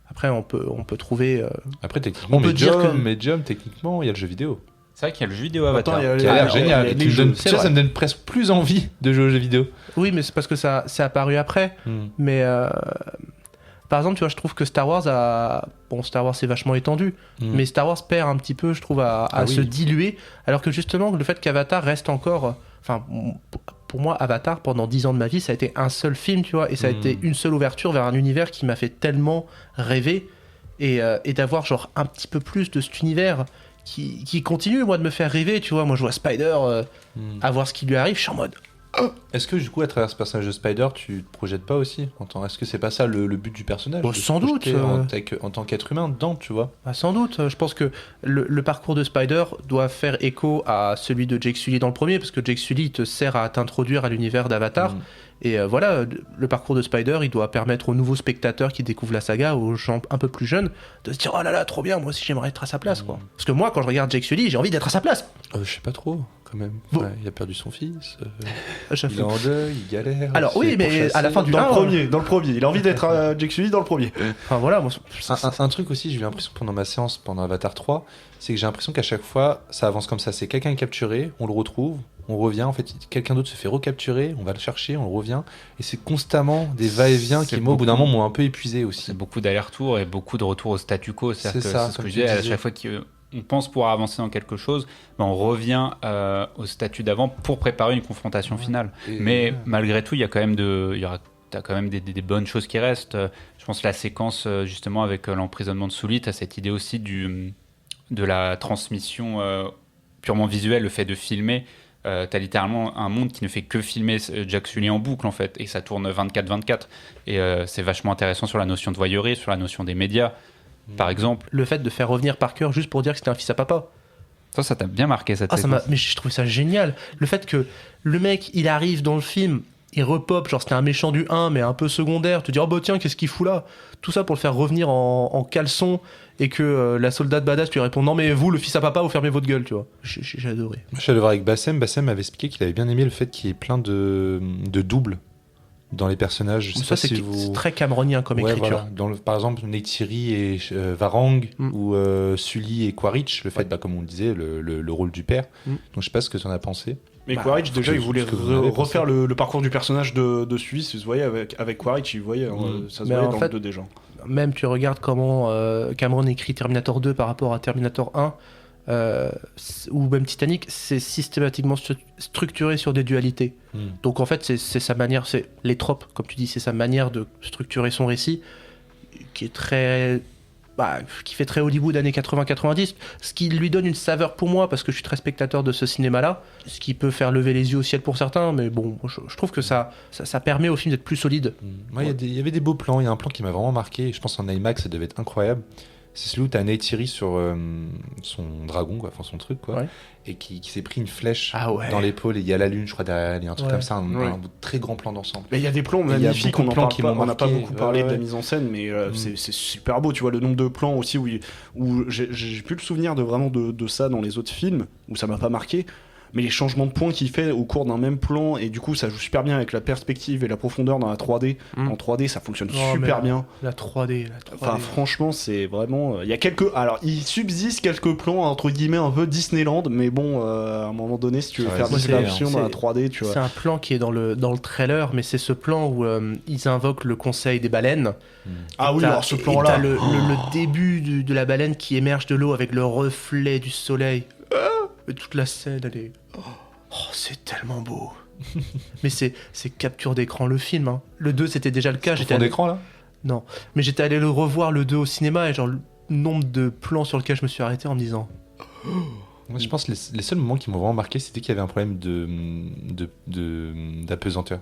Après on peut trouver... Après techniquement, on peut dire que- Medium, techniquement, il y a le jeu vidéo. C'est vrai qu'il y a le jeu vidéo Avatar. Attends, il y a Qui a l'air les- génial. les Et tu me jeux. donnes- c'est ça, vrai. ça me donne presque plus envie de jouer aux jeux vidéo. Oui, mais c'est parce que ça c'est apparu après. Mais par exemple, tu vois, je trouve que Star Wars Star Wars c'est vachement étendu, mais Star Wars perd un petit peu, je trouve, à Ah oui. se diluer, alors que justement, le fait qu'Avatar reste encore... Enfin, pour moi, Avatar, pendant 10 ans de ma vie, ça a été un seul film, tu vois, et ça a été une seule ouverture vers un univers qui m'a fait tellement rêver, et d'avoir genre un petit peu plus de cet univers qui continue, moi, de me faire rêver, tu vois. Moi, je vois Spider, à voir ce qui lui arrive, je suis en mode... Est-ce que du coup, à travers ce personnage de Spider, tu te projettes pas aussi Est-ce que c'est pas ça le but du personnage Bon, de se sans doute, projeter en tant qu'être humain dedans, tu vois Bah, sans doute, je pense que le parcours de Spider doit faire écho à celui de Jake Sully dans le premier, parce que Jake Sully te sert à t'introduire à l'univers d'Avatar, et voilà, le parcours de Spider, il doit permettre aux nouveaux spectateurs qui découvrent la saga, aux gens un peu plus jeunes, de se dire oh là là, trop bien, moi aussi j'aimerais être à sa place, quoi. Parce que moi, quand je regarde Jake Sully, j'ai envie d'être à sa place. Je sais pas trop, quand même. Bon. Ouais, il a perdu son fils, Je il fais- est en deuil, il galère. Alors il oui, est mais pourchassé. à la fin du Dans le 1, premier, il a envie d'être Jake Sully dans le premier. enfin voilà, moi, Un truc aussi, j'ai eu l'impression pendant ma séance, pendant Avatar 3, c'est que j'ai l'impression qu'à chaque fois, ça avance comme ça. C'est quelqu'un est capturé, on le retrouve, on revient, en fait, quelqu'un d'autre se fait recapturer, on va le chercher, on le revient. Et c'est constamment des va-et-vient C'est qui, moi, au bout d'un beaucoup. moment, m'ont un peu épuisé aussi. C'est beaucoup d'allers-retours et beaucoup de retours au statu quo. C'est-à-dire C'est que ça, c'est ce comme que je tu disais, à disais. chaque fois qu'on pense pouvoir avancer dans quelque chose, ben on revient au statut d'avant pour préparer une confrontation finale. Et- Mais malgré tout, il y a quand même t'as quand même des bonnes choses qui restent. Je pense que la séquence, justement, avec l'emprisonnement de Sully, t'as cette idée aussi de la transmission purement visuelle, le fait de filmer. T'as littéralement un monde qui ne fait que filmer Jack Sully en boucle, en fait, et ça tourne 24/24. Et c'est vachement intéressant sur la notion de voyeurisme, sur la notion des médias, par exemple. le fait de faire revenir Parker juste pour dire que c'était un fils à papa. Ça t'a bien marqué cette Ah, séquence. mais je trouve ça génial. Le fait que le mec, il arrive dans le film, il repop, genre c'était un méchant du 1, mais un peu secondaire. Tu te dis, oh bah tiens, qu'est-ce qu'il fout là? Tout ça pour le faire revenir en caleçon et que la soldate badass lui répond, non mais vous, le fils à papa, vous fermez votre gueule, tu vois. J'ai adoré. Moi, je suis allé voir avec Bassem. Bassem m'avait expliqué qu'il avait bien aimé le fait qu'il y ait plein de doubles dans les personnages. Je sais Ça, pas c'est si vous... c'est très camerounien comme Ouais, écriture. voilà. Par exemple, Neytiri et Varang ou Sully et Quaritch, le fait, comme on le disait, le rôle du père. Donc je sais pas ce que tu en as pensé. Mais Bah, Quaritch, déjà, il voulait ce que vous en avez pensé. refaire le parcours du personnage de Suisse. Vous voyez, avec Quaritch, il voyait, ça se Mais voyait en dans fait, le 2 déjà. Même tu regardes comment Cameron écrit Terminator 2 par rapport à Terminator 1, ou même Titanic, c'est systématiquement structuré sur des dualités. Donc en fait, c'est sa manière, c'est les tropes, comme tu dis, c'est sa manière de structurer son récit qui est très. Qui fait très Hollywood années 80-90, ce qui lui donne une saveur pour moi, parce que je suis très spectateur de ce cinéma-là, ce qui peut faire lever les yeux au ciel pour certains, mais bon, je trouve que ça permet au film d'être plus solide. Moi, il y avait des beaux plans. Il y a un plan qui m'a vraiment marqué. Je pense en IMAX, ça devait être incroyable. C'est celui où t'as Neytiri sur son dragon, quoi, enfin son truc, quoi, Ouais. et qui s'est pris une flèche Ah ouais. dans l'épaule, et il y a la lune, je crois, derrière, il y a un truc Ouais. comme ça, Ouais. un très grand plan d'ensemble. Mais il y a des plans Il y a magnifiques, beaucoup on de en plans parle qui pas, m'ont on n'a pas marqué. beaucoup parlé de la Ouais. mise en scène, mais c'est super beau. Tu vois, le nombre de plans aussi où j'ai plus le souvenir de ça dans les autres films, où ça m'a pas marqué. Mais les changements de points qu'il fait au cours d'un même plan, et du coup ça joue super bien avec la perspective et la profondeur dans la 3D. En 3D ça fonctionne super bien. La 3D. Enfin franchement c'est vraiment... Il y a alors il subsiste quelques plans entre guillemets un peu Disneyland, mais bon à un moment donné si tu veux Ouais, faire c'est- des versions dans la c'est- 3D tu vois. C'est un plan qui est dans le trailer, mais c'est ce plan où ils invoquent le conseil des baleines. Ah oui T'as- alors ce et plan là... t'as le début de la baleine qui émerge de l'eau avec le reflet du soleil. Et toute la scène, elle est... Oh, c'est tellement beau. Mais c'est capture d'écran le film. Hein. Le 2, c'était déjà le cas. Sur fond d'écran, là Non. Mais j'étais allé le revoir le 2 au cinéma et genre le nombre de plans sur lesquels je me suis arrêté en me disant... Moi, je pense que les seuls moments qui m'ont vraiment marqué, c'était qu'il y avait un problème d'apesanteur.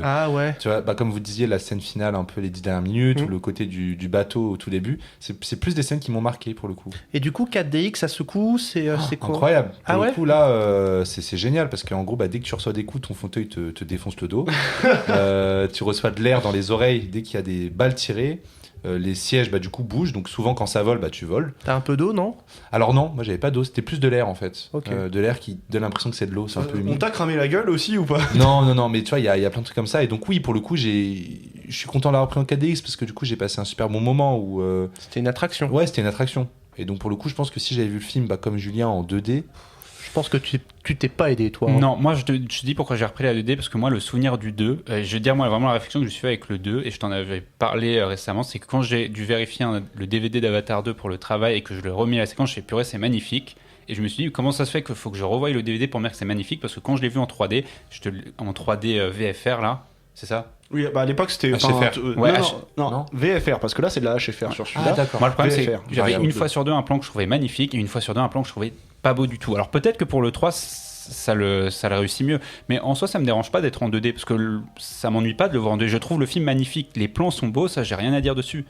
Ah ouais. Tu vois, comme vous disiez, la scène finale, un peu les 10 dernières minutes, ou le côté du bateau au tout début, c'est plus des scènes qui m'ont marqué pour le coup. Et du coup, 4DX, à ce coup, c'est quoi? Incroyable. Ah Pour ouais le coup, là, c'est génial parce qu'en gros, dès que tu reçois des coups, ton fauteuil te défonce le dos. Tu reçois de l'air dans les oreilles dès qu'il y a des balles tirées. Les sièges du coup bougent, donc souvent quand ça vole tu voles. T'as un peu d'eau, non? Alors non, moi j'avais pas d'eau, c'était plus de l'air en fait. Ok. De l'air qui donne l'impression que c'est de l'eau, c'est un peu On humide. t'a cramé la gueule aussi ou pas? Non, mais tu vois, il y a plein de trucs comme ça. Et donc oui, pour le coup, je suis content d'avoir pris en 4DX parce que du coup j'ai passé un super bon moment où... C'était une attraction. Ouais, c'était une attraction. Et donc pour le coup, je pense que si j'avais vu le film comme Julien en 2D... Je pense que tu t'es pas aidé, toi. Hein. Non, moi je te dis pourquoi j'ai repris la 2D, parce que moi le souvenir du 2, je vais dire moi vraiment la réflexion que je me suis fait avec le 2, et je t'en avais parlé récemment, c'est que quand j'ai dû vérifier le DVD d'Avatar 2 pour le travail et que je l'ai remis à la séquence, je fais purée, c'est magnifique. Et je me suis dit comment ça se fait qu'il faut que je revoie le DVD pour me dire que c'est magnifique, parce que quand je l'ai vu en 3D, en 3D VFR là, c'est ça? Oui, à l'époque c'était HFR. Ouais, non, VFR, parce que là c'est de la HFR sur celui-là. Ah d'accord. Moi le problème c'est que VFR. j'avais Variable. une fois sur deux un plan que je trouvais magnifique et une fois sur deux un plan que je trouvais pas beau du tout. Alors peut-être que pour le 3 ça le réussit mieux, mais en soi ça me dérange pas d'être en 2D parce que ça m'ennuie pas de le voir en 2D. Je trouve le film magnifique, les plans sont beaux, ça j'ai rien à dire dessus.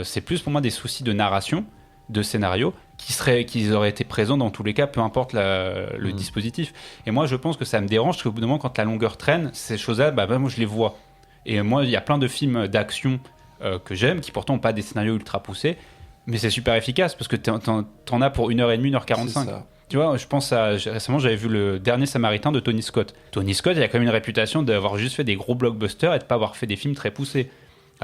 C'est plus pour moi des soucis de narration, de scénario qui auraient été présents dans tous les cas, peu importe le dispositif. Et moi je pense que ça me dérange parce qu'au bout d'un moment quand la longueur traîne, ces choses-là, moi je les vois. Et moi il y a plein de films d'action que j'aime qui pourtant n'ont pas des scénarios ultra poussés, mais c'est super efficace parce que t'en as pour 1h30, 1h45. C'est ça. Tu vois, je pense récemment, j'avais vu le dernier Samaritain de Tony Scott. Tony Scott, il a quand même une réputation d'avoir juste fait des gros blockbusters et de pas avoir fait des films très poussés.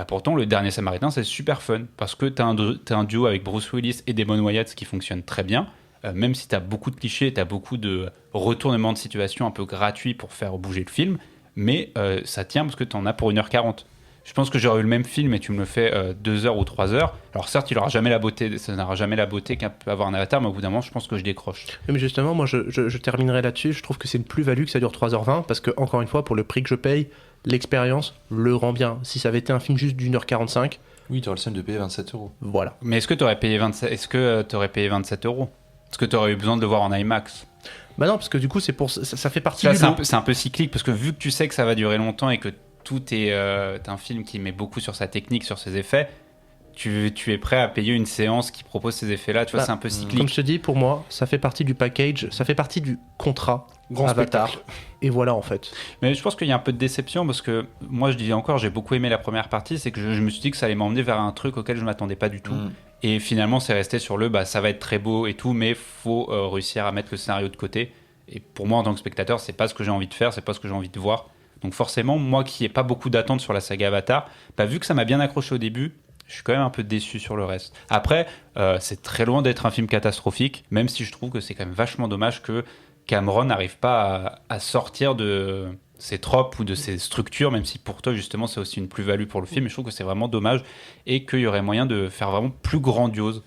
Pourtant, le dernier Samaritain, c'est super fun parce que t'as un duo avec Bruce Willis et Damon Wayans qui fonctionne très bien. Même si t'as beaucoup de clichés, t'as beaucoup de retournements de situation un peu gratuits pour faire bouger le film, mais ça tient parce que t'en as pour 1h40. Je pense que j'aurais eu le même film et tu me le fais 2 heures ou 3 heures. Alors certes, il aura jamais la beauté, ça n'aura jamais la beauté qu'un peut avoir un Avatar, mais au bout d'un moment, je pense que je décroche. Mais justement, moi, je terminerai là-dessus. Je trouve que c'est une plus-value que ça dure 3h20 parce que, encore une fois, pour le prix que je paye, l'expérience le rend bien. Si ça avait été un film juste d'1h45, Oui, tu auras le seum de payer 27 €. voilà. Mais est-ce que tu aurais payé 27 €? Est-ce que tu aurais eu besoin de le voir en IMAX? Bah non, parce que du coup, ça fait partie Là, du c'est lot. un peu cyclique parce que vu que tu sais que ça va durer longtemps et que tout est un film qui met beaucoup sur sa technique, sur ses effets, tu es prêt à payer une séance qui propose ces effets-là. Tu vois, c'est un peu cyclique. Comme je te dis, pour moi, ça fait partie du package, ça fait partie du contrat Grand Avatar. spectacle. Et voilà, en fait. Mais je pense qu'il y a un peu de déception parce que moi, je disais encore, j'ai beaucoup aimé la première partie, c'est que je me suis dit que ça allait m'emmener vers un truc auquel je m'attendais pas du tout. Et finalement, c'est resté sur ça va être très beau et tout, mais faut réussir à mettre le scénario de côté. Et pour moi, en tant que spectateur, c'est pas ce que j'ai envie de faire, c'est pas ce que j'ai envie de voir. Donc forcément, moi qui n'ai pas beaucoup d'attentes sur la saga Avatar, vu que ça m'a bien accroché au début, je suis quand même un peu déçu sur le reste. Après, c'est très loin d'être un film catastrophique, même si je trouve que c'est quand même vachement dommage que Cameron n'arrive pas à sortir de ses tropes ou de ses structures, même si pour toi justement c'est aussi une plus-value pour le film. Et je trouve que c'est vraiment dommage et qu'il y aurait moyen de faire vraiment plus grandiose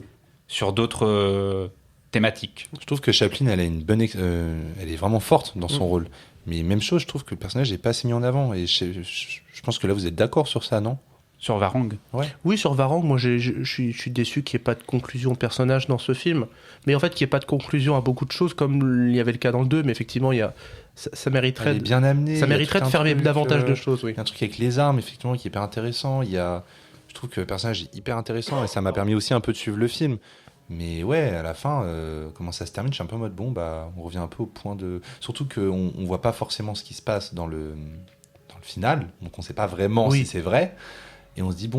sur d'autres thématiques. Je trouve que Chaplin, elle a une bonne, elle est vraiment forte dans son rôle. Mais même chose, je trouve que le personnage n'est pas assez mis en avant. Et je pense que là, vous êtes d'accord sur ça, non? Sur Varang. Oui, sur Varang, moi je suis déçu qu'il n'y ait pas de conclusion au personnage dans ce film. Mais en fait, qu'il n'y ait pas de conclusion à beaucoup de choses, comme il y avait le cas dans le 2, mais effectivement, ça mériterait, Elle est bien amenée. ça mériterait de fermer davantage de choses. Oui. Il y a un truc avec les armes, effectivement, qui est hyper intéressant. Je trouve que le personnage est hyper intéressant et ça m'a permis aussi un peu de suivre le film. Mais ouais, à la fin, comment ça se termine, je suis un peu en mode on revient un peu au point de. Surtout qu'on ne voit pas forcément ce qui se passe dans le final, donc on ne sait pas vraiment si c'est vrai. Et on se dit,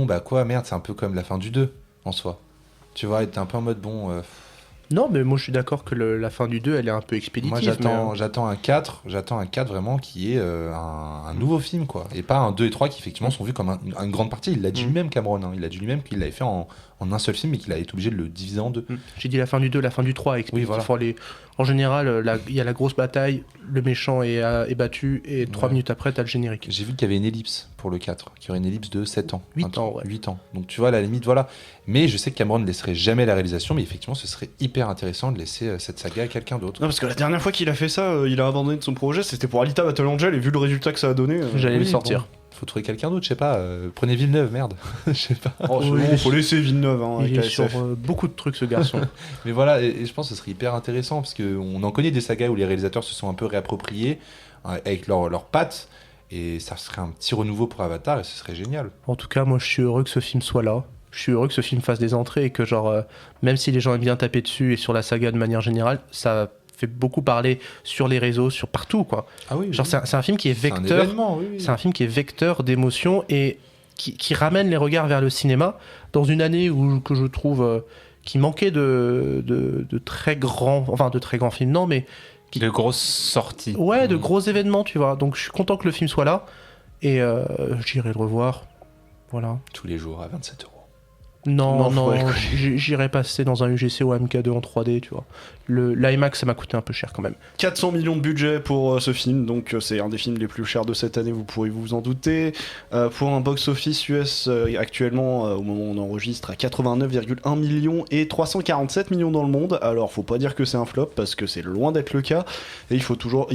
merde, c'est un peu comme la fin du 2 en soi. Tu vois, et t'es un peu en mode Non, mais moi je suis d'accord que la fin du 2, elle est un peu expéditive. Moi j'attends un 4 vraiment qui est un nouveau film, quoi. Et pas un 2 et 3 qui effectivement sont vus comme une grande partie. Il l'a dit lui-même, Cameron. Il a dit lui-même qu'il l'avait fait en un seul film et qu'il avait été obligé de le diviser en deux. J'ai dit la fin du 2, la fin du 3 expéditive. Oui, voilà. En général, il y a la grosse bataille, le méchant est battu et 3 minutes après, t'as le générique. J'ai vu qu'il y avait une ellipse pour le 4, qu'il y aurait une ellipse de 7 ans. 8 ans, ouais. 8 ans. Donc tu vois, à la limite, voilà. Mais je sais que Cameron ne laisserait jamais la réalisation, mais effectivement, ce serait hyper intéressant de laisser cette saga à quelqu'un d'autre. Non, parce que la dernière fois qu'il a fait ça, il a abandonné de son projet, c'était pour Alita Battle Angel, et vu le résultat que ça a donné. J'allais le oui, sortir. bon. Faut trouver quelqu'un d'autre, je sais pas. Prenez Villeneuve, merde. Je sais pas. Oh, c'est Oui, bon, faut laisser Villeneuve hein, avec Il est la sur SF. beaucoup de trucs, ce garçon. Mais voilà, et je pense que ce serait hyper intéressant parce qu'on en connaît des sagas où les réalisateurs se sont un peu réappropriés avec leurs pattes. Et ça serait un petit renouveau pour Avatar et ce serait génial. En tout cas, moi, je suis heureux que ce film soit là. Je suis heureux que ce film fasse des entrées et que, même si les gens aiment bien taper dessus et sur la saga de manière générale, ça fait beaucoup parler sur les réseaux, sur partout, quoi. Ah oui, C'est un film qui est c'est un vecteur. événement, oui. C'est un film qui est vecteur d'émotions et qui ramène les regards vers le cinéma dans une année que je trouve qui manquait de très grands films, non, mais De grosses sorties. ouais, de gros événements, tu vois. Donc je suis content que le film soit là et j'irai le revoir. Voilà. Tous les jours à 27 €. Non, Non, ouais. j'irai passer dans un UGC ou un MK2 en 3D, tu vois. L'IMAX, ça m'a coûté un peu cher quand même. 400 millions de budget pour ce film, donc c'est un des films les plus chers de cette année, vous pourrez vous en douter. Pour un box-office US actuellement, au moment où on enregistre, à 89,1 millions et 347 millions dans le monde. Alors, faut pas dire que c'est un flop, parce que c'est loin d'être le cas. Et il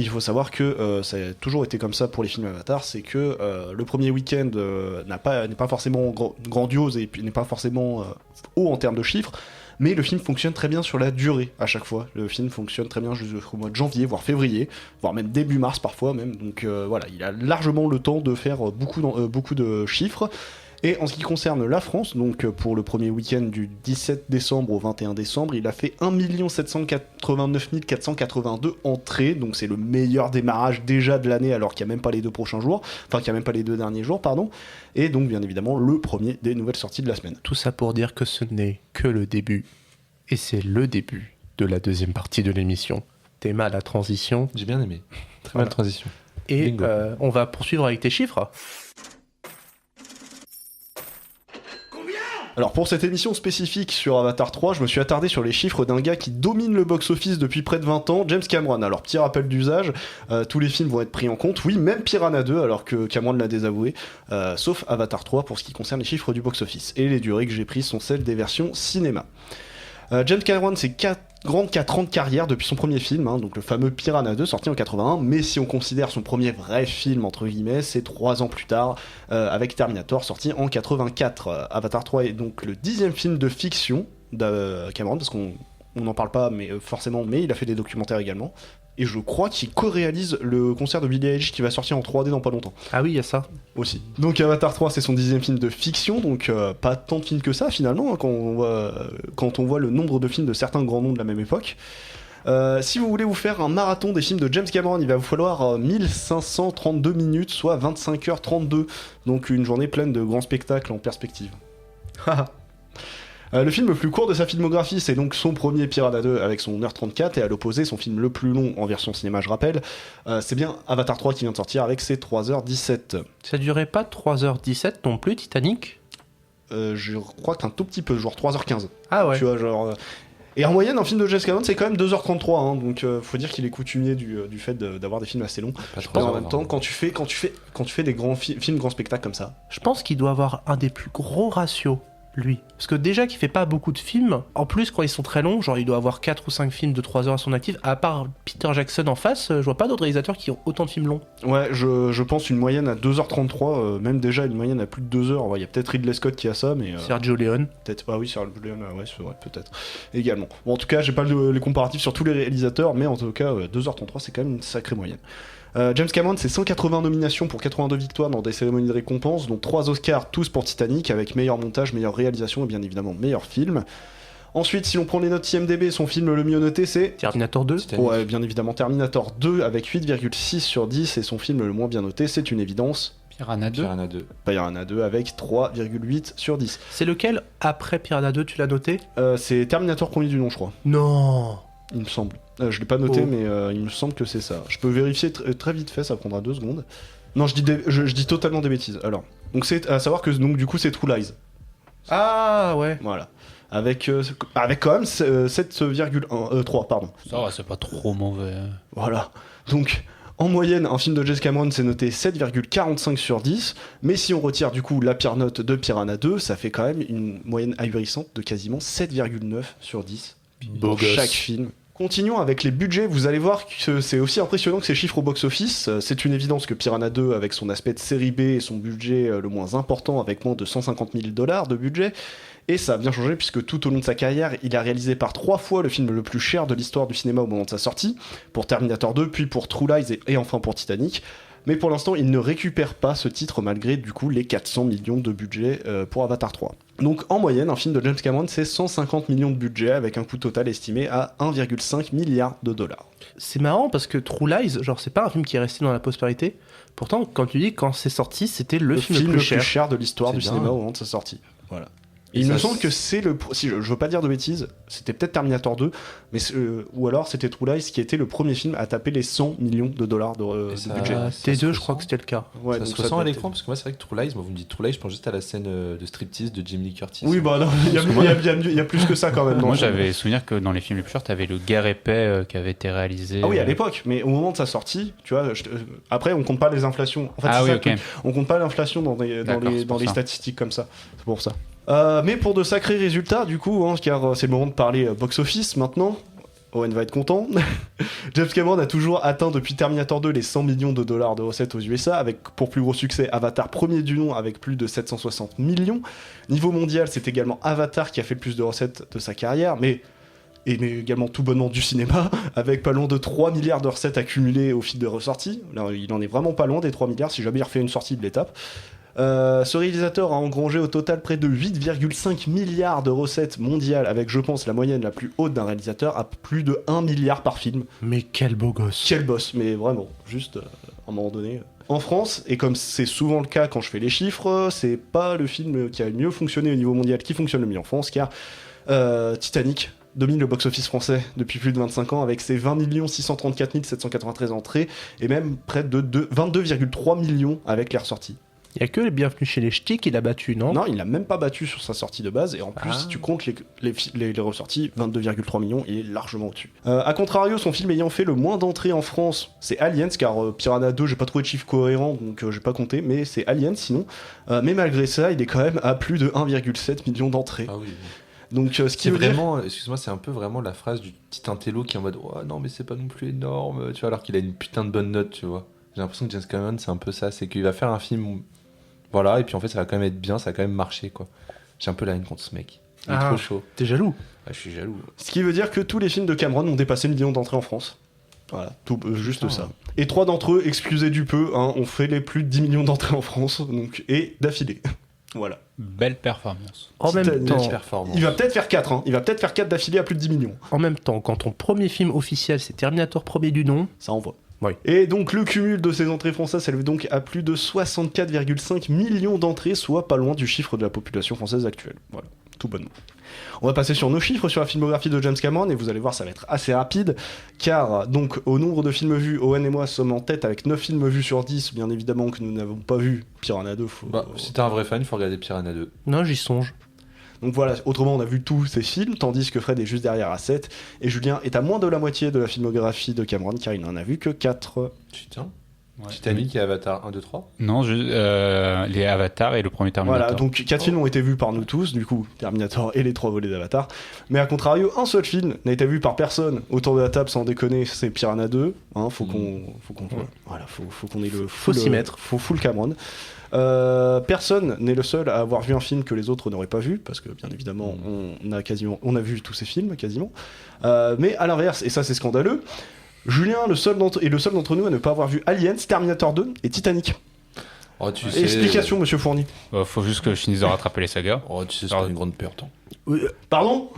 faut savoir que ça a toujours été comme ça pour les films Avatar, c'est que le premier week-end n'est pas forcément grandiose et puis n'est pas forcément haut en termes de chiffres. Mais le film fonctionne très bien sur la durée à chaque fois. Le film fonctionne très bien jusqu'au mois de janvier, voire février, voire même début mars parfois même. Donc voilà, il a largement le temps de faire beaucoup de chiffres. Et en ce qui concerne la France, donc pour le premier week-end du 17 décembre au 21 décembre, il a fait 1 789 482 entrées. Donc c'est le meilleur démarrage déjà de l'année alors qu'il n'y a même pas les deux prochains jours. Enfin, qu'il n'y a même pas les deux derniers jours, pardon. Et donc bien évidemment le premier des nouvelles sorties de la semaine. Tout ça pour dire que ce n'est que le début. Et c'est le début de la deuxième partie de l'émission. Théma la transition. J'ai bien aimé. Très Voilà. belle transition. Et Bingo. on va poursuivre avec tes chiffres. Alors pour cette émission spécifique sur Avatar 3, je me suis attardé sur les chiffres d'un gars qui domine le box-office depuis près de 20 ans, James Cameron. Alors petit rappel d'usage, tous les films vont être pris en compte, oui, même Piranha 2, alors que Cameron l'a désavoué, sauf Avatar 3 pour ce qui concerne les chiffres du box-office. Et les durées que j'ai prises sont celles des versions cinéma. James Cameron, c'est 4 ans de carrière depuis son premier film, donc le fameux Piranha 2 sorti en 81, mais si on considère son premier vrai film, entre guillemets, c'est 3 ans plus tard, avec Terminator sorti en 84. Avatar 3 est donc le 10e film de fiction de Cameron, parce qu'on n'en parle pas mais forcément, mais il a fait des documentaires également. Et je crois qu'il co-réalise le concert de Billie Eilish qui va sortir en 3D dans pas longtemps. Ah oui, il y a ça. Aussi. Donc Avatar 3 c'est son 10e film de fiction, donc pas tant de films que ça finalement, quand on voit le nombre de films de certains grands noms de la même époque. Si vous voulez vous faire un marathon des films de James Cameron, il va vous falloir 1532 minutes, soit 25h32. Donc une journée pleine de grands spectacles en perspective. Le film le plus court de sa filmographie, c'est donc son premier Piranha 2 avec son 1h34, et à l'opposé, son film le plus long en version cinéma, je rappelle, c'est bien Avatar 3 qui vient de sortir avec ses 3h17. Ça durait pas 3h17 non plus, Titanic? Je crois qu'un tout petit peu, genre 3h15. Ah ouais. Tu vois, genre. Et en moyenne, un film de James Cameron, c'est quand même 2h33, donc faut dire qu'il est coutumier du fait d'avoir des films assez longs. Pas Et trop en en même temps, quand tu fais des grands films, grands spectacles comme ça, Je pense qu'il doit avoir un des plus gros ratios, lui. Parce que déjà qu'il fait pas beaucoup de films, en plus quand ils sont très longs, genre il doit avoir 4 ou 5 films de 3 heures à son actif, à part Peter Jackson en face, je vois pas d'autres réalisateurs qui ont autant de films longs. ouais, je pense une moyenne à 2h33, même déjà une moyenne à plus de 2h. Il y a peut-être Ridley Scott qui a ça, mais Sergio Leone. peut-être. Ah oui, Sergio Leone, ouais, c'est vrai, peut-être. Également. Bon, en tout cas, j'ai pas les comparatifs sur tous les réalisateurs, mais en tout cas, 2h33, c'est quand même une sacrée moyenne. James Cameron, c'est 180 nominations pour 82 victoires dans des cérémonies de récompense, dont 3 Oscars, tous pour Titanic, avec meilleur montage, meilleure réalisation et bien évidemment meilleur film. Ensuite, si l'on prend les notes IMDb, son film le mieux noté, c'est... Terminator 2. Titanic. Ouais, bien évidemment Terminator 2 avec 8,6 sur 10, et son film le moins bien noté, c'est une évidence, Piranha 2. Piranha 2. Piranha 2 avec 3,8 sur 10. C'est lequel après Piranha 2, tu l'as noté? C'est Terminator premier du nom, je crois. Non. Il me semble. Je l'ai pas noté, Oh. mais il me semble que c'est ça. Je peux vérifier très vite fait, ça prendra 2 secondes. Non, je dis totalement des bêtises. Alors, donc c'est à savoir que donc du coup c'est True Lies. Ah ouais. Voilà. Avec quand même 7,3, pardon. Ça va, c'est pas trop mauvais. Voilà. Donc, en moyenne, un film de James Cameron, c'est noté 7,45 sur 10. Mais si on retire du coup la pire note de Piranha 2, ça fait quand même une moyenne ahurissante de quasiment 7,9 sur 10. Beau pour gosse. chaque film Continuons avec les budgets, vous allez voir que c'est aussi impressionnant que ces chiffres au box-office. C'est une évidence que Piranha 2, avec son aspect de série B et son budget le moins important, avec moins de 150 000 $ de budget, et ça a bien changé puisque tout au long de sa carrière, il a réalisé par 3 fois le film le plus cher de l'histoire du cinéma au moment de sa sortie, pour Terminator 2, puis pour True Lies et enfin pour Titanic. Mais pour l'instant, il ne récupère pas ce titre malgré du coup les 400 millions de budget pour Avatar 3. Donc en moyenne, un film de James Cameron, c'est 150 millions de budget avec un coût total estimé à 1,5 milliard de $. C'est marrant parce que True Lies, genre c'est pas un film qui est resté dans la postérité. Pourtant, quand tu dis quand c'est sorti, c'était le film le plus cher de l'histoire C'est du bien. cinéma au moment de sa sortie. Voilà. Et Il me ça, semble que c'est le... Si je veux pas dire de bêtises, c'était peut-être Terminator 2, mais ou alors c'était True Lies qui était le premier film à taper les 100 millions de dollars de Et ça- budget. ça T2, se je crois ressent. que c'était le cas. Ouais, Ça donc se ça ressent doit à être- l'écran parce que moi c'est vrai que True Lies, moi vous me dites True Lies, je pense juste à la scène de striptease de Jamie Lee Curtis. Oui, bah non, il y a plus que ça quand même. dans Moi le film. j'avais souvenir que dans les films les plus chers, t'avais le Guerre épais qui avait été réalisé. Ah oui, à l'époque, mais au moment de sa sortie, tu vois, après on compte pas les inflations. En fait, Ah c'est oui, ça le ok. truc. On compte pas l'inflation dans D'accord, c'est pour les ça. statistiques comme ça. C'est pour ça. Mais pour de sacrés résultats, du coup, hein, car c'est le moment de parler box-office maintenant. Owen va être content. James Cameron a toujours atteint depuis Terminator 2 les 100 millions de $ de recettes aux USA, avec pour plus gros succès Avatar premier du nom avec plus de 760 millions. Niveau mondial, c'est également Avatar qui a fait le plus de recettes de sa carrière, mais également tout bonnement du cinéma, avec pas loin de 3 milliards de recettes accumulées au fil de ressorties. Là, il en est vraiment pas loin des 3 milliards, si jamais il refait une sortie de l'étape. Ce réalisateur a engrangé au total près de 8,5 milliards de recettes mondiales, avec je pense la moyenne la plus haute d'un réalisateur à plus de 1 milliard par film. Mais quel beau gosse. Quel boss, mais vraiment, juste à un moment donné. En France, et comme c'est souvent le cas quand je fais les chiffres, c'est pas le film qui a le mieux fonctionné au niveau mondial qui fonctionne le mieux en France, car Titanic domine le box-office français depuis plus de 25 ans avec ses 20 634 793 entrées et même près de 22,3 millions avec les ressorties. Il y a que les Bienvenus chez les Ch'tis qu'il a battu, non? Non, il l'a même pas battu sur sa sortie de base, et en plus, si tu comptes les ressorties, 22,3 millions, il est largement au-dessus. A contrario, son film ayant fait le moins d'entrées en France, c'est Aliens, car Piranha 2, j'ai pas trouvé de chiffre cohérent, donc j'ai pas compté, mais c'est Aliens sinon. Mais malgré ça, il est quand même à plus de 1,7 million d'entrées. Ah oui. Donc ce qui C'est veut dire... vraiment, excuse-moi, c'est un peu vraiment la phrase du petit intello qui est en mode oh, non mais c'est pas non plus énorme, tu vois, alors qu'il a une putain de bonne note, tu vois. J'ai l'impression que James Cameron c'est un peu ça, c'est qu'il va faire un film, voilà, et puis en fait ça va quand même être bien, ça va quand même marcher quoi. J'ai un peu la haine contre ce mec, il est Ah. trop chaud. T'es jaloux? Ah, je suis jaloux. Ce qui veut dire que tous les films de Cameron ont dépassé le million d'entrées en France. Voilà, tout, juste Putain. ça. Et 3 d'entre eux, excusez du peu, hein, ont fait les plus de 10 millions d'entrées en France, donc, et d'affilée. Voilà. Belle performance. En même Titanic. temps, Performance. Il va peut-être faire 4, hein. Il va peut-être faire 4 d'affilée à plus de 10 millions. quand ton premier film officiel c'est Terminator premier du nom, Ça envoie. Oui. Et donc le cumul de ces entrées françaises s'élève donc à plus de 64,5 millions d'entrées, soit pas loin du chiffre de la population française actuelle. Voilà, tout bonnement. On va passer sur nos chiffres sur la filmographie de James Cameron, et vous allez voir, ça va être assez rapide, car donc au nombre de films vus, Owen et moi sommes en tête avec 9 films vus sur 10, bien évidemment que nous n'avons pas vu Piranha 2. Bah, si t'es un vrai fan, il faut regarder Piranha 2. non, j'y songe. Donc voilà, autrement on a vu tous ces films, tandis que Fred est juste derrière à 7, et Julien est à moins de la moitié de la filmographie de Cameron, car il n'en a vu que 4. Putain. Ouais. Titanic et Avatar 1, 2, 3. Non, les Avatars et le premier Terminator. Voilà, donc 4 films ont été vus par nous tous, du coup, Terminator et les 3 volets d'Avatar. Mais à contrario, un seul film n'a été vu par personne autour de la table, sans déconner, c'est Piranha 2. Hein, faut qu'on ait le Faut s'y mettre. Faut full Cameron. Personne n'est le seul à avoir vu un film que les autres n'auraient pas vu, parce que bien évidemment on a vu tous ces films quasiment. Mais à l'inverse, et ça c'est scandaleux, Julien est le seul d'entre nous à ne pas avoir vu Aliens, Terminator 2 et Titanic. Oh, tu sais. Explication, monsieur Fourni. Faut juste que je finisse de rattraper les sagas. Oh, tu sais, c'est pas une grande perte. Hein. Pardon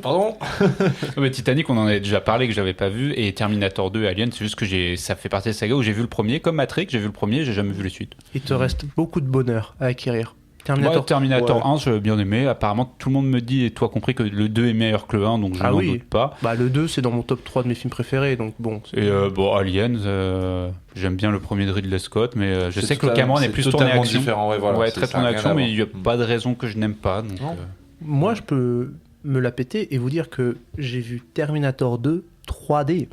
Pardon. Non, mais Titanic, on en avait déjà parlé, que j'avais pas vu, et Terminator 2 et Alien, c'est juste que ça fait partie des sagas où j'ai vu le premier, comme Matrix, j'ai vu le premier, j'ai jamais vu les suites. Il te reste beaucoup de bonheur à acquérir. Terminator. Terminator Ouais. 1, j'ai bien aimé. Apparemment, tout le monde me dit, et toi compris, que le 2 est meilleur que le 1, donc je Ah n'en oui. doute pas. Bah, le 2, c'est dans mon top 3 de mes films préférés, donc bon. Et bon, Aliens, j'aime bien le premier de Ridley Scott, mais je sais que le Cameron est plus tourné totalement action. différent, ouais, voilà. Ouais, c'est- très ça a tourné rien action, à mais voir. il n'y a pas de raison que je n'aime pas. Donc, Non. Moi, je peux me la péter et vous dire que j'ai vu Terminator 2 3D.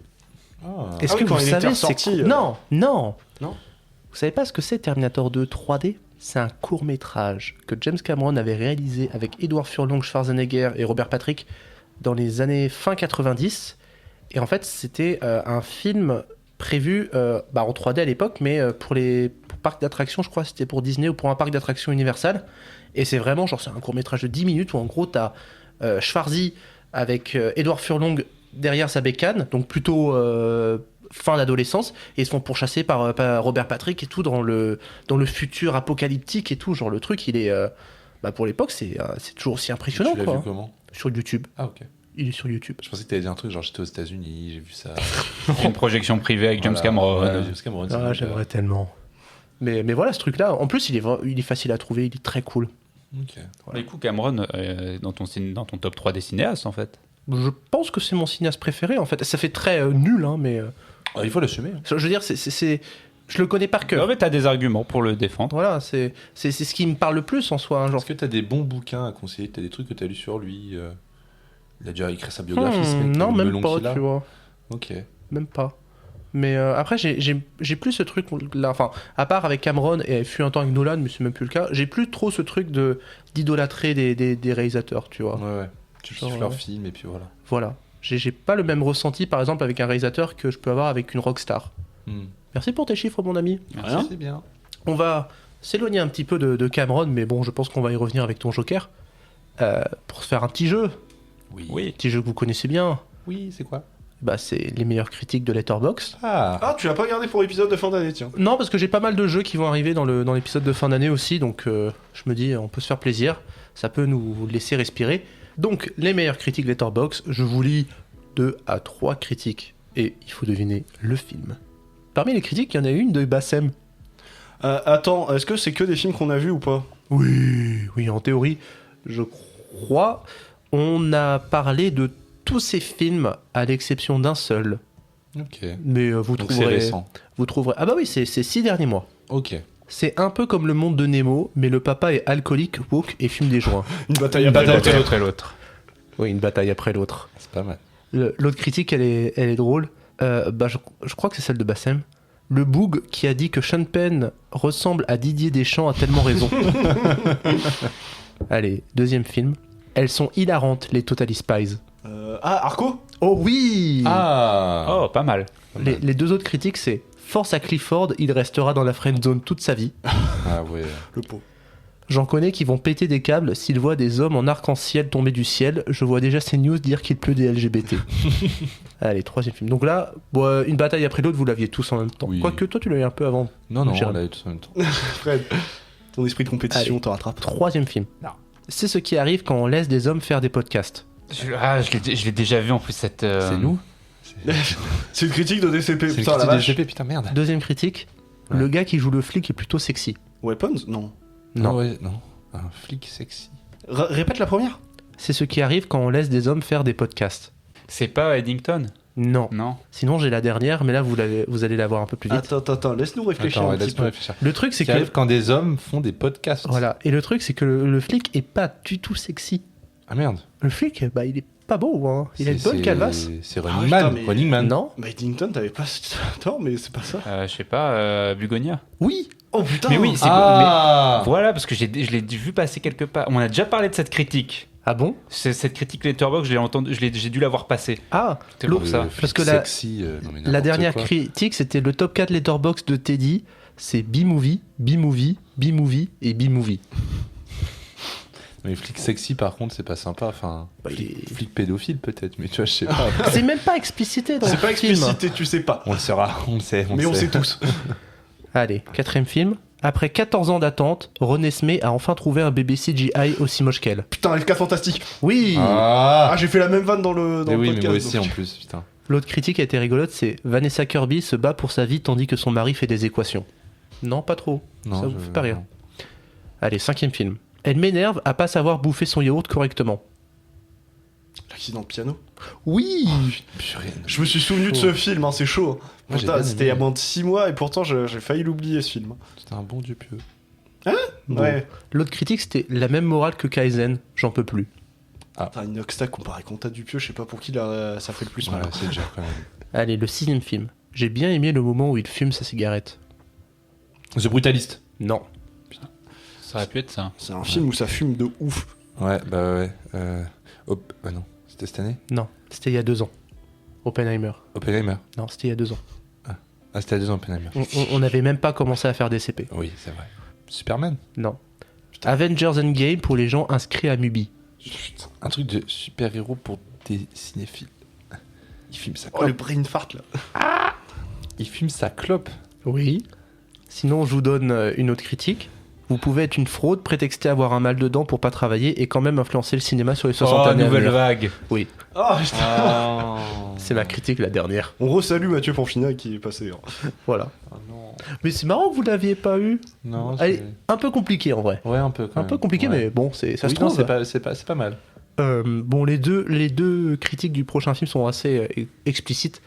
Ah. Est-ce Ah oui, que quand vous il était savez ressorti, c'est Non. Non. Vous savez pas ce que c'est Terminator 2 3D? C'est un court-métrage que James Cameron avait réalisé avec Edward Furlong, Schwarzenegger et Robert Patrick dans les années fin 90. Et en fait, c'était un film prévu en 3D à l'époque, mais pour parcs d'attractions, je crois, c'était pour Disney ou pour un parc d'attractions Universal. Et c'est vraiment, genre, c'est un court-métrage de 10 minutes où en gros, t'as Schwarzy avec Edouard Furlong derrière sa bécane, donc plutôt fin d'adolescence, et ils se font pourchasser par Robert Patrick et tout dans le futur apocalyptique et tout. Genre, le truc, il est. Pour l'époque, c'est toujours aussi impressionnant, Tu l'as quoi. vu comment? Sur YouTube. Ah, ok. Il est sur YouTube. Je pensais que t'allais dire un truc, genre j'étais aux États-Unis, j'ai vu ça. Une projection privée avec James Voilà. Cameron. Ouais, James Cameron, c'est Ah, bon, j'aimerais tellement. Mais voilà, ce truc-là, en plus, il est facile à trouver, il est très cool. Ok. Voilà. Du coup, Cameron, dans ton top 3 des cinéastes, en fait. Je pense que c'est mon cinéaste préféré, en fait. Ça fait très nul, hein, mais... Ah, il faut l'assumer. je veux dire, je le connais par cœur. En fait, t'as des arguments pour le défendre. Voilà, c'est ce qui me parle le plus en soi. Hein, genre. Est-ce que t'as des bons bouquins à conseiller? T'as des trucs que t'as lu sur lui Il a déjà écrit sa biographie, ce mec, non, le même melon pas, qu'il a. tu vois. Ok. Même pas. Mais après, j'ai plus ce truc là, enfin, à part avec Cameron et fut un temps avec Nolan, mais c'est même plus le cas, j'ai plus trop ce truc d'idolâtrer des réalisateurs, tu vois. Ouais. Tu Genre, kiffes leur ouais. film et puis voilà. Voilà. J'ai pas le même ressenti, par exemple, avec un réalisateur que je peux avoir avec une rockstar. Merci pour tes chiffres, mon ami. Rien. C'est bien. On va s'éloigner un petit peu de Cameron, mais bon, je pense qu'on va y revenir avec ton Joker. Pour se faire un petit jeu. Oui. Petit jeu que vous connaissez bien. Oui, c'est quoi? C'est les meilleures critiques de Letterboxd. Ah, tu l'as pas gardé pour l'épisode de fin d'année, tiens. Non, parce que j'ai pas mal de jeux qui vont arriver dans l'épisode de fin d'année aussi, donc je me dis, on peut se faire plaisir. Ça peut nous laisser respirer. Donc, les meilleures critiques Letterboxd, je vous lis 2 à 3 critiques. Et il faut deviner le film. Parmi les critiques, il y en a une de Bassem. Attends, est-ce que c'est que des films qu'on a vus ou pas? Oui, en théorie, je crois. On a parlé de tous ces films, à l'exception d'un seul. Ok. Mais vous Donc c'est trouverez... récent. Vous trouverez... Ah bah oui, c'est 6 derniers mois. Ok. C'est un peu comme le monde de Nemo, mais le papa est alcoolique, woke et fume des joints. Une bataille Une après bataille l'autre. entre l'autre et l'autre. Oui, une bataille après l'autre. C'est pas mal. L'autre critique, elle est drôle. Je crois que c'est celle de Bassem. Le boug qui a dit que Sean Penn ressemble à Didier Deschamps a tellement raison. Allez, deuxième film. Elles sont hilarantes, les Totally Spies. Arco? Oh oui Ah. Oh, pas mal. Les deux autres critiques, c'est Force à Clifford, il restera dans la friend zone toute sa vie. Ah ouais. Le pot. J'en connais qui vont péter des câbles s'ils voient des hommes en arc-en-ciel tomber du ciel. Je vois déjà ces news dire qu'il pleut des LGBT. Allez, troisième film. Donc là, une bataille après l'autre, vous l'aviez tous en même temps. Oui. Quoique toi, tu l'as eu un peu avant. Non, Jérém. on l'a eu tous en même temps. Fred, ton esprit de compétition Allez. te rattrape. Troisième film. Non. C'est ce qui arrive quand on laisse des hommes faire des podcasts. Je l'ai déjà vu en plus cette. C'est nous. C'est une critique de DCP, C'est putain la le vache. DCP, putain merde. Deuxième critique. Ouais. Le gars qui joue le flic est plutôt sexy. Weapons? Non. Non. Ouais, non. Un flic sexy. Répète la première. C'est ce qui arrive quand on laisse des hommes faire des podcasts. C'est pas Eddington? Non. Non. Sinon, j'ai la dernière, mais là, vous allez la voir un peu plus vite. Attends, laisse-nous réfléchir Attends, un ouais, petit laisse-moi peu. réfléchir. Le truc, c'est C'est qui arrive que... quand des hommes font des podcasts. Voilà. Et le truc, c'est que le flic est pas du tout sexy. Ah merde. Le flic, il est pas beau, hein. Il a une bonne calvasse. C'est Ah, Running putain, Man. mais- Running Man. Non? Mais Eddington, t'avais pas... Attends, mais c'est pas ça. Je sais pas, Bugonia. Oui. Oh putain. Mais oui, c'est Ah. mais voilà, parce que je l'ai vu passer quelque part. On a déjà parlé de cette critique. Ah bon? Cette critique Letterboxd, j'ai dû la voir passer. Ah, C'est pour ça. Parce que sexy, non, mais la n'importe dernière quoi. critique, c'était le top 4 Letterboxd de Teddy. C'est B-Movie, B-Movie, B-Movie et B-Movie. Mais flic sexy, par contre, c'est pas sympa. Enfin, Bah, il est- flic pédophile peut-être, mais tu vois, je sais pas. C'est même pas explicité dans le C'est pas film. explicité, tu sais pas. On le saura, on le sait. Mais on sait tous. Allez, quatrième film. Après 14 ans d'attente, René Smé a enfin trouvé un bébé CGI aussi moche qu'elle. Putain, FK Fantastique. Oui. Ah, j'ai fait la même vanne dans le mais oui, podcast. mais moi aussi donc. en plus, putain. L'autre critique a été rigolote, c'est Vanessa Kirby se bat pour sa vie tandis que son mari fait des équations. Non, pas trop. Ça vous fait pas rire. Allez, cinquième film. Elle m'énerve à pas savoir bouffer son yaourt correctement. L'accident de piano. Oui. Purée. Je me suis souvenu de ce film, hein, c'est chaud. Moi, j'ai Putain, bien c'était il y a aimé. moins de 6 mois et pourtant j'ai failli l'oublier ce film. C'était un bon Dieu pieux. Bon. Ouais. L'autre critique, c'était la même morale que Kaizen, j'en peux plus. Putain, Inoxtag comparé Compta Dupieux, je sais pas pour qui ça fait le plus Ouais, mal. c'est déjà quand même. Allez, le sixième film. J'ai bien aimé le moment où il fume sa cigarette. The Brutalist. Non. Ça aurait pu être ça. C'est un film où ça fume de ouf. Ouais, bah ouais. Hop, bah non. C'était cette année. Non, c'était il y a 2 ans. Oppenheimer. Oppenheimer. Non, c'était il y a 2 ans. Ah, c'était à 2 ans, Oppenheimer. On n'avait même pas commencé à faire des CP. Oui, c'est vrai. Superman. Non. Avengers Endgame pour les gens inscrits à Mubi. Putain, un truc de super-héros pour des cinéphiles. Il filme sa Oh, clope. le brain fart là. Il filme sa clope. Oui. Sinon, je vous donne une autre critique. Vous pouvez être une fraude, prétexter avoir un mal de dents pour pas travailler et quand même influencer le cinéma sur les 60 Oh, années à nouvelle venir. vague. Oui, Ah, putain. c'est ma critique la dernière. On resalue Mathieu Panfina qui est passé. Voilà. Oh non. Mais c'est marrant que vous l'aviez pas eu. Non, Allez, c'est... un peu compliqué en vrai. Ouais, un peu quand Un même. peu compliqué, Ouais. mais bon, ça Oui, se non, trouve. c'est pas mal. Bon, les deux critiques du prochain film sont assez explicites.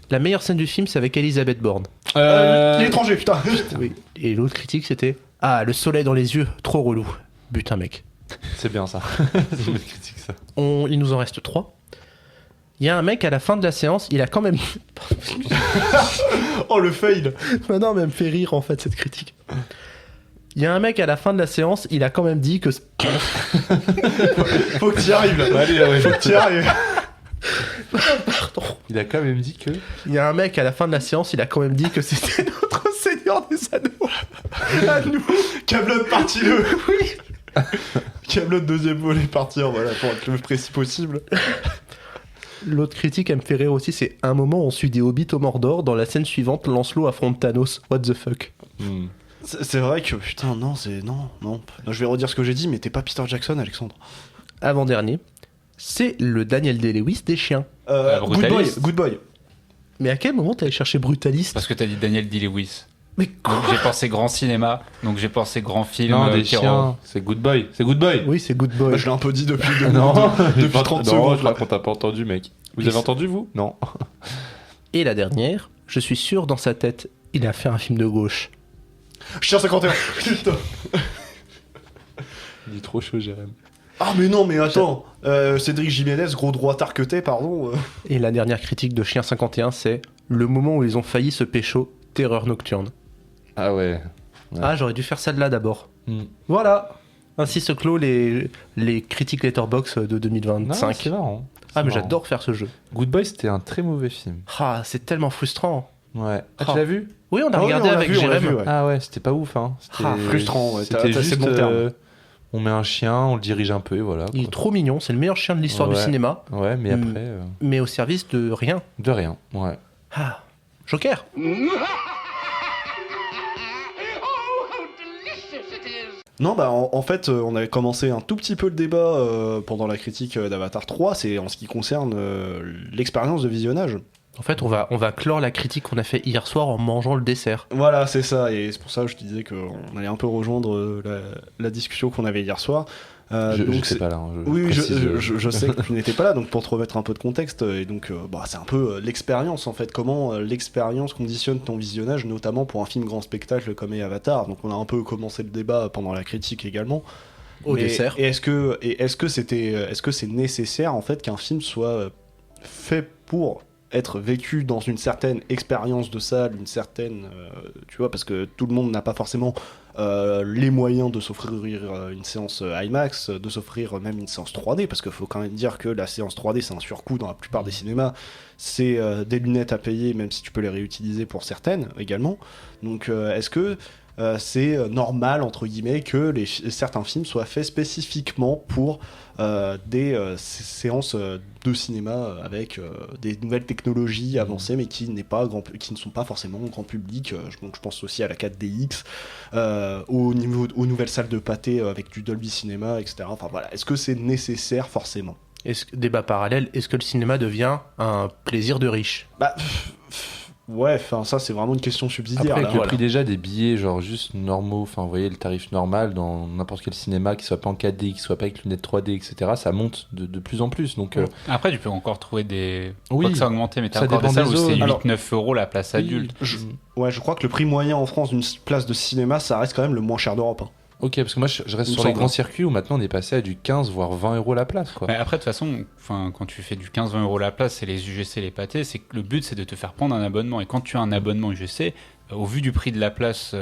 La meilleure scène du film, c'est avec Elisabeth Borne. L'étranger, putain. Oui. Et l'autre critique, c'était ah, le soleil dans les yeux, trop relou. Putain, mec. C'est bien ça. C'est une bonne critique ça. Il nous en reste 3. Il y a un mec à la fin de la séance, il a quand même. Oh, le fail. Maintenant, elle me fait rire en fait cette critique. Il y a un mec à la fin de la séance, il a quand même dit que. Faut que t'y arrives là. Faut que t'y arrives. Pardon. Il a quand même dit que... Il y a un mec à la fin de la séance, il a quand même dit que c'était notre Seigneur des Anneaux. À nous. Camelot partie 2. Oui. Camelot deuxième volet partir, voilà, pour être le plus précis possible. L'autre critique, elle me fait rire aussi, c'est un moment on suit des hobbits au Mordor, dans la scène suivante, Lancelot affronte Thanos. What the fuck. C'est vrai que, putain, non, non. Je vais redire ce que j'ai dit, mais t'es pas Peter Jackson, Alexandre. Avant-dernier, c'est le Daniel Day-Lewis des chiens. Good boy, Brutalist. good boy. Mais à quel moment t'es allé chercher Brutaliste? Parce que t'as dit Daniel Day-Lewis. Mais Donc j'ai pensé grand cinéma, donc j'ai pensé grand film. Non, des qui rend- chiens. C'est Good Boy. C'est Good Boy. oui, c'est Good Boy. Bah, je l'ai un peu dit depuis, Depuis 30 non, secondes. je crois qu'on t'a pas entendu, mec. Vous avez entendu, vous? Non. Et la dernière, je suis sûr dans sa tête, il a fait un film de gauche. Chien 51. Putain. Il est trop chaud, Jérém. Ah, mais non, mais attends. Cédric Jiménez, gros droit tarqueté, pardon. Et la dernière critique de Chien 51, c'est le moment où ils ont failli se pécho, terreur nocturne. Ah ouais. Ouais. Ah, j'aurais dû faire celle-là d'abord. Hmm. Voilà. Ainsi se clôt les critiques Letterboxd de Non, 2025. c'est marrant. Ah, mais C'est marrant. j'adore faire ce jeu. Good Boy, c'était un très mauvais film. Ah, c'est tellement frustrant. Ouais. Ah, Ah. tu l'as vu? Oui, on a Ah oui, regardé on l'a avec vu, on l'a Jérém. vu, ouais. Ah ouais, c'était pas ouf, hein. C'était Ah, frustrant, ouais. C'était C'est juste, le bon terme. on met un chien, on le dirige un peu, et voilà. Il est quoi. trop mignon, c'est le meilleur chien de l'histoire du Ouais. cinéma, Ouais, mais Hmm. après, mais au service de rien. de rien. Ouais. Ah, Joker. Non, bah en fait, on avait commencé un tout petit peu le débat pendant la critique d'Avatar 3, c'est en ce qui concerne l'expérience de visionnage. En fait, on va clore la critique qu'on a fait hier soir en mangeant le dessert. Voilà, c'est ça, et c'est pour ça que je te disais qu'on allait un peu rejoindre la discussion qu'on avait hier soir. Je donc sais c'est- pas là. hein, Oui, précise, je sais que tu n'étais pas là, donc pour te remettre un peu de contexte, et donc bah, c'est un peu l'expérience en fait, comment l'expérience conditionne ton visionnage, notamment pour un film grand spectacle comme est Avatar. Donc on a un peu commencé le débat pendant la critique également. Au dessert. Et est-ce que c'est nécessaire en fait qu'un film soit fait pour être vécu dans une certaine expérience de salle, une certaine, tu vois, parce que tout le monde n'a pas forcément les moyens de s'offrir une séance IMAX, de s'offrir même une séance 3D, parce qu'il faut quand même dire que la séance 3D c'est un surcoût dans la plupart des cinémas, c'est des lunettes à payer, même si tu peux les réutiliser pour certaines également. Donc est-ce que c'est normal entre guillemets que certains films soient faits spécifiquement pour des séances de cinéma avec des nouvelles technologies avancées, mais qui ne sont pas forcément grand public. Donc je pense aussi à la 4DX, aux nouvelles salles de pâté avec du Dolby Cinema, etc. Enfin voilà, est-ce que c'est nécessaire forcément? Débat parallèle, est-ce que le cinéma devient un plaisir de riche? Bah ouais, enfin ça c'est vraiment une question subsidiaire. Après, là, avec le voilà. prix déjà des billets, genre juste normaux, enfin, vous voyez, le tarif normal dans n'importe quel cinéma, qui soit pas en 4D, qui soit pas avec lunettes 3D, etc., ça monte de plus en plus. Donc, Après, tu peux encore trouver des. Oui, Quoi que ça a augmenté, mais t'as ça encore des dépend salles des où c'est zones. 8-9 euros la place adulte. Ouais, je crois que le prix moyen en France d'une place de cinéma, ça reste quand même le moins cher d'Europe. Hein. Ok, parce que moi, je reste Il me sur les semble. grands circuits où maintenant on est passé à du 15 voire 20 euros la place, quoi. Mais après, de toute façon, quand tu fais du 15-20 euros la place, c'est les UGC, les pâtés, c'est que le but c'est de te faire prendre un abonnement. Et quand tu as un abonnement UGC, au vu du prix de la place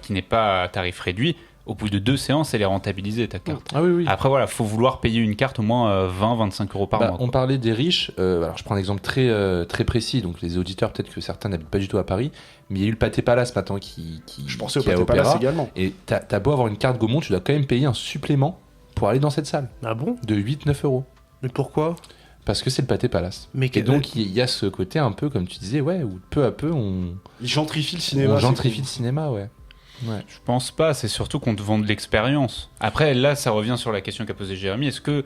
qui n'est pas à tarif réduit, au bout de 2 séances, elle est rentabilisée ta carte. Ah oui, oui. Après, voilà, faut vouloir payer une carte au moins 20-25 euros par Bah, mois. on parlait des riches. Alors, je prends un exemple très précis. Donc, les auditeurs, peut-être que certains n'habitent pas du tout à Paris, mais il y a eu le Pâté Palace maintenant qui Je pensais au qui est à Pâté Palace Opéra. également. Et t'as beau avoir une carte Gaumont, tu dois quand même payer un supplément pour aller dans cette salle Ah bon? de 8-9 euros. Mais pourquoi? Parce que c'est le Pâté Palace. Mais Et donc, il y a ce côté un peu, comme tu disais, ouais, où peu à peu, on Ils gentrifient le cinéma. c'est gentrifie cool. le cinéma, ouais. Je pense pas, c'est surtout qu'on te vend de l'expérience. Après, là, ça revient sur la question qu'a posée Jérémy. Est-ce que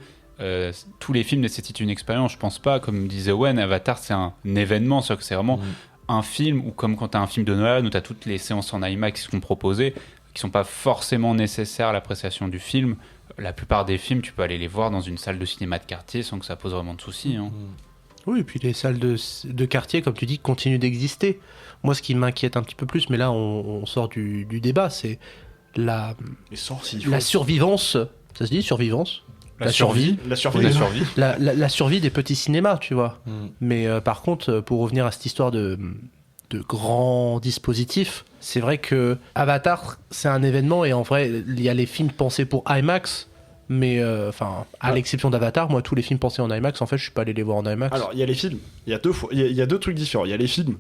tous les films nécessitent une expérience? Je pense pas. Comme disait Owen, Avatar, c'est un événement. C'est-à-dire que c'est vraiment un film, ou comme quand t'as un film de Nolan, où t'as toutes les séances en IMAX qui sont proposées, qui sont pas forcément nécessaires à l'appréciation du film. La plupart des films, tu peux aller les voir dans une salle de cinéma de quartier sans que ça pose vraiment de soucis. Hein. Oui, et puis les salles de quartier, comme tu dis, continuent d'exister. Moi, ce qui m'inquiète un petit peu plus, mais là, on sort du débat, c'est la survivance. Ça se dit, survivance? La survie. La survie. La survie. La survie des petits cinémas, tu vois. Mm. Mais par contre, pour revenir à cette histoire de grands dispositifs, c'est vrai que Avatar, c'est un événement, et en vrai, il y a les films pensés pour IMAX, mais à l'exception d'Avatar, moi, tous les films pensés en IMAX, en fait, je suis pas allé les voir en IMAX. Alors, il y a les films. Il y a deux trucs différents. Il y a les films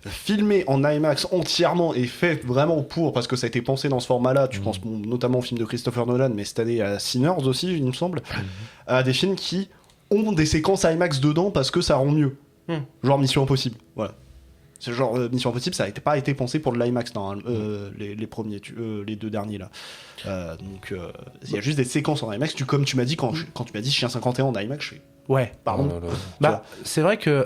filmés en IMAX entièrement et faits vraiment parce que ça a été pensé dans ce format-là. Tu penses notamment au film de Christopher Nolan, mais cette année à Sinners aussi, il me semble. À des films qui ont des séquences IMAX dedans parce que ça rend mieux. Genre Mission Impossible. Voilà. Ce genre Mission Impossible, ça n'a pas été pensé pour de l'IMAX, les premiers, les deux derniers là. Donc il y a juste des séquences en IMAX. Comme tu m'as dit quand tu m'as dit Chien 51 en IMAX, je fais Ouais. pardon. Oh là là. Bah, c'est vrai que,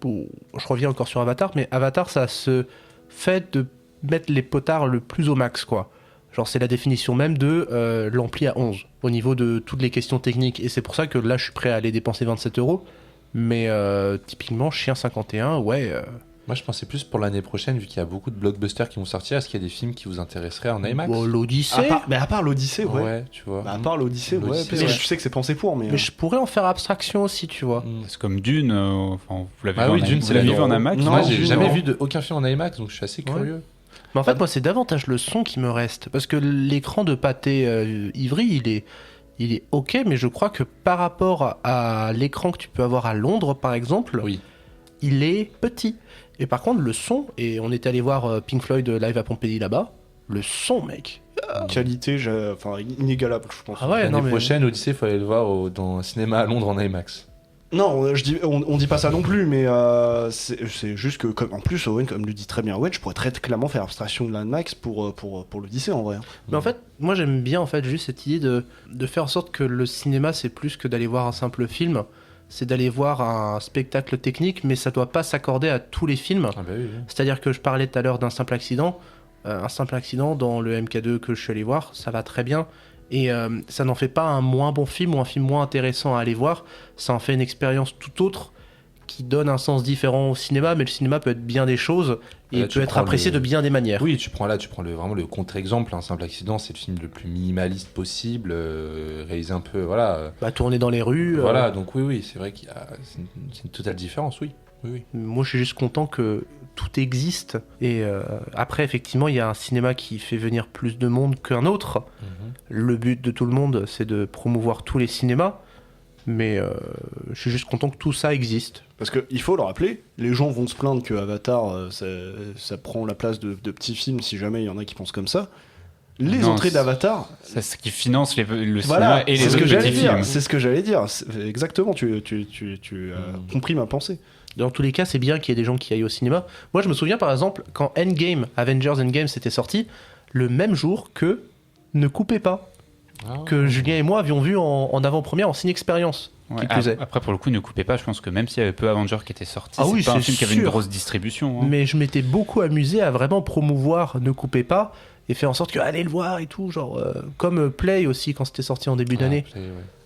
je reviens encore sur Avatar, mais Avatar, ça se fait de mettre les potards le plus au max, quoi. Genre, c'est la définition même de l'ampli à 11, au niveau de toutes les questions techniques. Et c'est pour ça que là, je suis prêt à aller dépenser 27 euros. Mais typiquement, Chien 51, ouais... Moi, je pensais plus pour l'année prochaine, vu qu'il y a beaucoup de blockbusters qui vont sortir. Est-ce qu'il y a des films qui vous intéresseraient en IMAX? Bon, l'Odyssée... À part l'Odyssée, ouais. Ouais, tu vois. Bah, à part l'Odyssée, ouais. L'Odyssée, Parce que ouais. je sais que c'est pensé pour, mais. Mais je pourrais en faire abstraction aussi, tu vois. C'est comme Dune, vous l'avez Ah vu oui, en Dune, vous c'est l'avez la vu en IMAX? Non, Moi, j'ai Dune, jamais non. vu aucun film en IMAX, donc je suis assez curieux. Mais en fait, moi, c'est davantage le son qui me reste. Parce que l'écran de Pathé Ivry, il est ok, mais je crois que par rapport à l'écran que tu peux avoir à Londres, par exemple, Oui. il est petit. Et par contre, le son, et on était allé voir Pink Floyd live à Pompéi là-bas, le son, mec. Qualité, inégalable, je pense. Ah ouais, L'année non, mais... prochaine, Odyssey, il faut aller le voir dans un cinéma à Londres en IMAX. Non, on dit pas ça non plus, mais c'est juste que, en plus, Owen, comme le dit très bien Owen, je pourrais très clairement faire abstraction de l'IMAX pour l'Odyssée en vrai. Mais en fait, moi j'aime bien en fait juste cette idée de faire en sorte que le cinéma, c'est plus que d'aller voir un simple film, c'est d'aller voir un spectacle technique, mais ça doit pas s'accorder à tous les films. Ah bah oui, oui. C'est-à-dire que je parlais tout à l'heure d'un simple accident. Un simple accident dans le MK2 que je suis allé voir, ça va très bien. Et ça n'en fait pas un moins bon film ou un film moins intéressant à aller voir. Ça en fait une expérience tout autre qui donne un sens différent au cinéma. Mais le cinéma peut être bien des choses et Là, tu peut être prends apprécié de bien des manières. Oui, tu prends vraiment le contre-exemple. Un simple accident, c'est le film le plus minimaliste possible, réalisé un peu, voilà. Bah, tourner dans les rues. Voilà, donc oui, c'est vrai c'est une totale différence, oui. Oui. Moi, je suis juste content que tout existe. Et après, effectivement, il y a un cinéma qui fait venir plus de monde qu'un autre. Le but de tout le monde, c'est de promouvoir tous les cinémas. Mais je suis juste content que tout ça existe. Parce qu'il faut le rappeler, les gens vont se plaindre que Avatar, ça prend la place de petits films si jamais il y en a qui pensent comme ça. Les Non, entrées d'Avatar, C'est ce qui finance le voilà, cinéma et c'est les ce que autres j'allais petits dire. films. C'est ce que j'allais dire. Exactement, tu as compris ma pensée. Dans tous les cas, c'est bien qu'il y ait des gens qui aillent au cinéma. Moi, je me souviens par exemple, quand Avengers Endgame s'était sorti, le même jour que Ne coupez pas, que Julien et moi avions vu en avant-première en ciné-expérience. Ouais, Qui plus est. après, pour le coup, ne coupez pas. Je pense que même s'il y avait peu Avengers qui étaient sortis, Ah c'est oui, pas un c'est film qui avait une sûr. grosse distribution. Hein. Mais je m'étais beaucoup amusé à vraiment promouvoir Ne coupez pas et faire en sorte que allez le voir et tout, genre comme Play aussi quand c'était sorti en début d'année.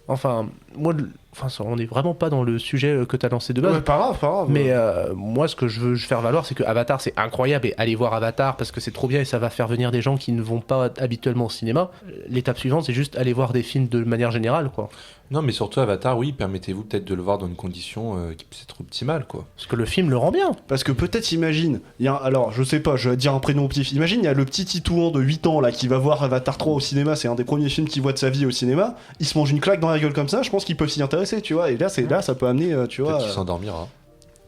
Enfin, moi Enfin, on est vraiment pas dans le sujet que t'as lancé de base. Ouais, pas grave, pas grave. Mais moi, ce que je veux faire valoir, c'est que Avatar, c'est incroyable et allez voir Avatar parce que c'est trop bien et ça va faire venir des gens qui ne vont pas habituellement au cinéma. L'étape suivante, c'est juste aller voir des films de manière générale, quoi. Non, mais surtout Avatar, oui, permettez-vous peut-être de le voir dans une condition qui puisse être optimale, quoi. Parce que le film le rend bien. Parce que peut-être, imagine, alors je sais pas, je vais dire un prénom petit. Imagine, il y a le petit Titouan de 8 ans là qui va voir Avatar 3 au cinéma, c'est un des premiers films qu'il voit de sa vie au cinéma. Il se mange une claque dans la gueule comme ça, je pense qu'ils peuvent s'y intéresser, tu vois. Et là, ça peut amener, tu vois. Peut-être qu'il s'endormira.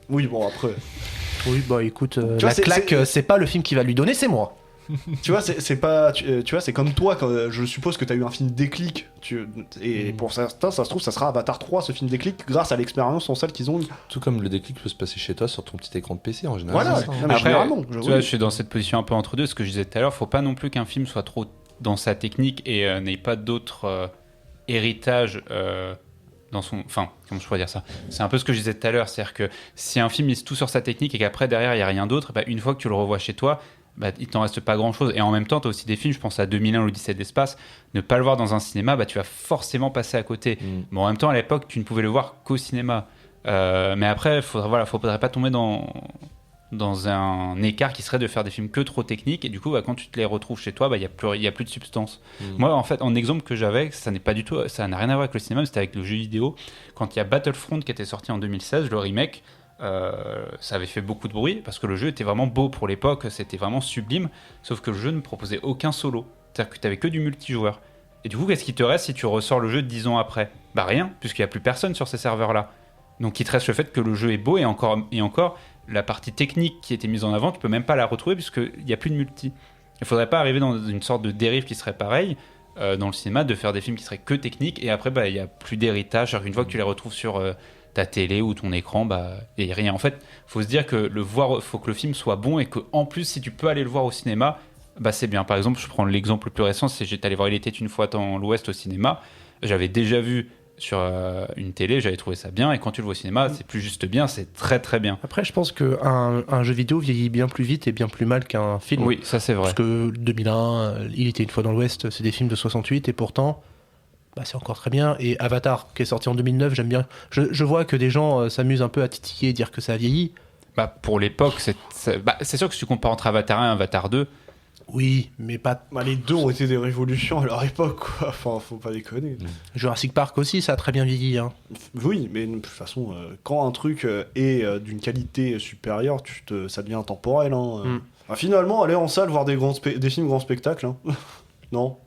Oui, bon, après. Oui, bah écoute, vois, la c'est- claque, c'est pas le film qui va lui donner, c'est moi. Tu vois, c'est pas. Tu vois, c'est comme toi, quand, je suppose que t'as eu un film déclic. Et pour certains, ça se trouve, ça sera Avatar 3, ce film déclic, grâce à l'expérience en salle qu'ils ont eu. Tout comme le déclic peut se passer chez toi sur ton petit écran de PC en général. Voilà, c'est ça, hein. non, mais Après, généralement. tu vois, je suis dans cette position un peu entre deux. Ce que je disais tout à l'heure, faut pas non plus qu'un film soit trop dans sa technique et n'ait pas d'autres héritages dans son. Enfin, comment je pourrais dire ça? C'est un peu ce que je disais tout à l'heure. C'est-à-dire que si un film mise tout sur sa technique et qu'après derrière il y a rien d'autre, bah, une fois que tu le revois chez toi, bah, il t'en reste pas grand-chose. Et en même temps, tu as aussi des films, je pense à 2001, l'Odyssée de l'espace, ne pas le voir dans un cinéma, bah, tu vas forcément passer à côté. Mais en même temps, à l'époque, tu ne pouvais le voir qu'au cinéma. Mais après, faudrait pas tomber dans un écart qui serait de faire des films que trop techniques. Et du coup, bah, quand tu te les retrouves chez toi, bah, y a plus de substance. Moi, en fait, en exemple que j'avais, ça n'a rien à voir avec le cinéma, mais c'était avec le jeu vidéo. Quand il y a Battlefront qui était sorti en 2016, le remake, ça avait fait beaucoup de bruit parce que le jeu était vraiment beau pour l'époque, c'était vraiment sublime, sauf que le jeu ne proposait aucun solo, c'est-à-dire que tu avais que du multijoueur. Et du coup, qu'est-ce qui te reste si tu ressors le jeu 10 ans après? Bah rien, puisqu'il n'y a plus personne sur ces serveurs-là. Donc il te reste le fait que le jeu est beau et encore la partie technique qui était mise en avant, tu peux même pas la retrouver puisqu'il n'y a plus de multi. Il faudrait pas arriver dans une sorte de dérive qui serait pareille dans le cinéma, de faire des films qui seraient que techniques et après bah, il n'y a plus d'héritage. C'est-à-dire qu'une fois que tu les retrouves sur ta télé ou ton écran, bah, il n'y a rien. En fait, faut se dire que faut que le film soit bon et qu'en plus, si tu peux aller le voir au cinéma, bah, c'est bien. Par exemple, je prends l'exemple le plus récent, c'est j'étais allé voir Il était une fois dans l'Ouest au cinéma. J'avais déjà vu sur une télé, j'avais trouvé ça bien, et quand tu le vois au cinéma, c'est plus juste bien, c'est très très bien. Après, je pense qu'un jeu vidéo vieillit bien plus vite et bien plus mal qu'un film. Oui, ça c'est vrai. Parce que 2001, Il était une fois dans l'Ouest, c'est des films de 68 et pourtant, bah, c'est encore très bien. Et Avatar, qui est sorti en 2009, j'aime bien. Je vois que des gens s'amusent un peu à titiller et dire que ça a vieilli. Bah, pour l'époque, c'est sûr que si tu compares entre Avatar 1 et Avatar 2, Oui, mais pas. Bah, les deux ont été des révolutions à leur époque, quoi. Enfin, faut pas déconner. Jurassic Park aussi, ça a très bien vieilli. Hein. Oui, mais de toute façon, quand un truc est d'une qualité supérieure, ça devient intemporel. Hein. Bah, finalement, aller en salle voir des films grands spectacles, hein. Non.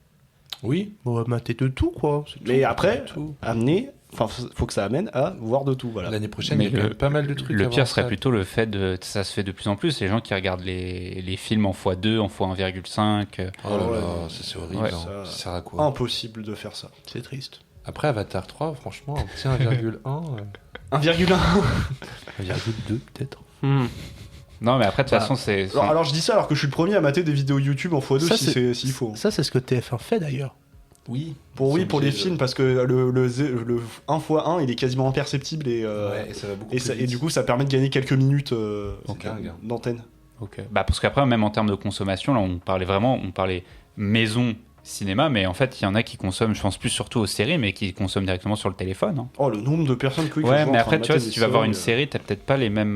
Oui. Bon, mater de tout, quoi. C'est Mais tout. après, tout. faut que ça amène à voir de tout. Voilà. L'année prochaine, Mais il y a quand même pas mal de trucs. à le voir pire en serait salle. plutôt le fait de. Ça se fait de plus en plus, les gens qui regardent les films en x2, en x1,5. Oh là Ouais. là, ça c'est horrible. Ouais. hein. Ça- Ça sert à quoi? Impossible de faire ça. C'est triste. Après Avatar 3, franchement, un petit 1,1, 1,1. 1,2 peut-être. Non, mais après, de toute Bah, façon, c'est. Alors je dis ça alors que je suis le premier à mater des vidéos YouTube en x2 Ça, s'il faut. Ça, c'est ce que TF1 fait d'ailleurs. Oui. Pour Ils sont les obligés films, parce que le 1x1 il est quasiment imperceptible et, Ouais, et ça va beaucoup et, plus ça- et vite. du coup ça permet de gagner quelques minutes C'est dingue. d'antenne. Ok. Bah, parce qu'après, même en termes de consommation, là, on parlait maison, cinéma, mais en fait, il y en a qui consomment, je pense plus surtout aux séries, mais qui consomment directement sur le téléphone. Hein. Oh le nombre de personnes que Ouais, mais après, tu vois, si tu vas voir une série, t'as peut-être pas les mêmes.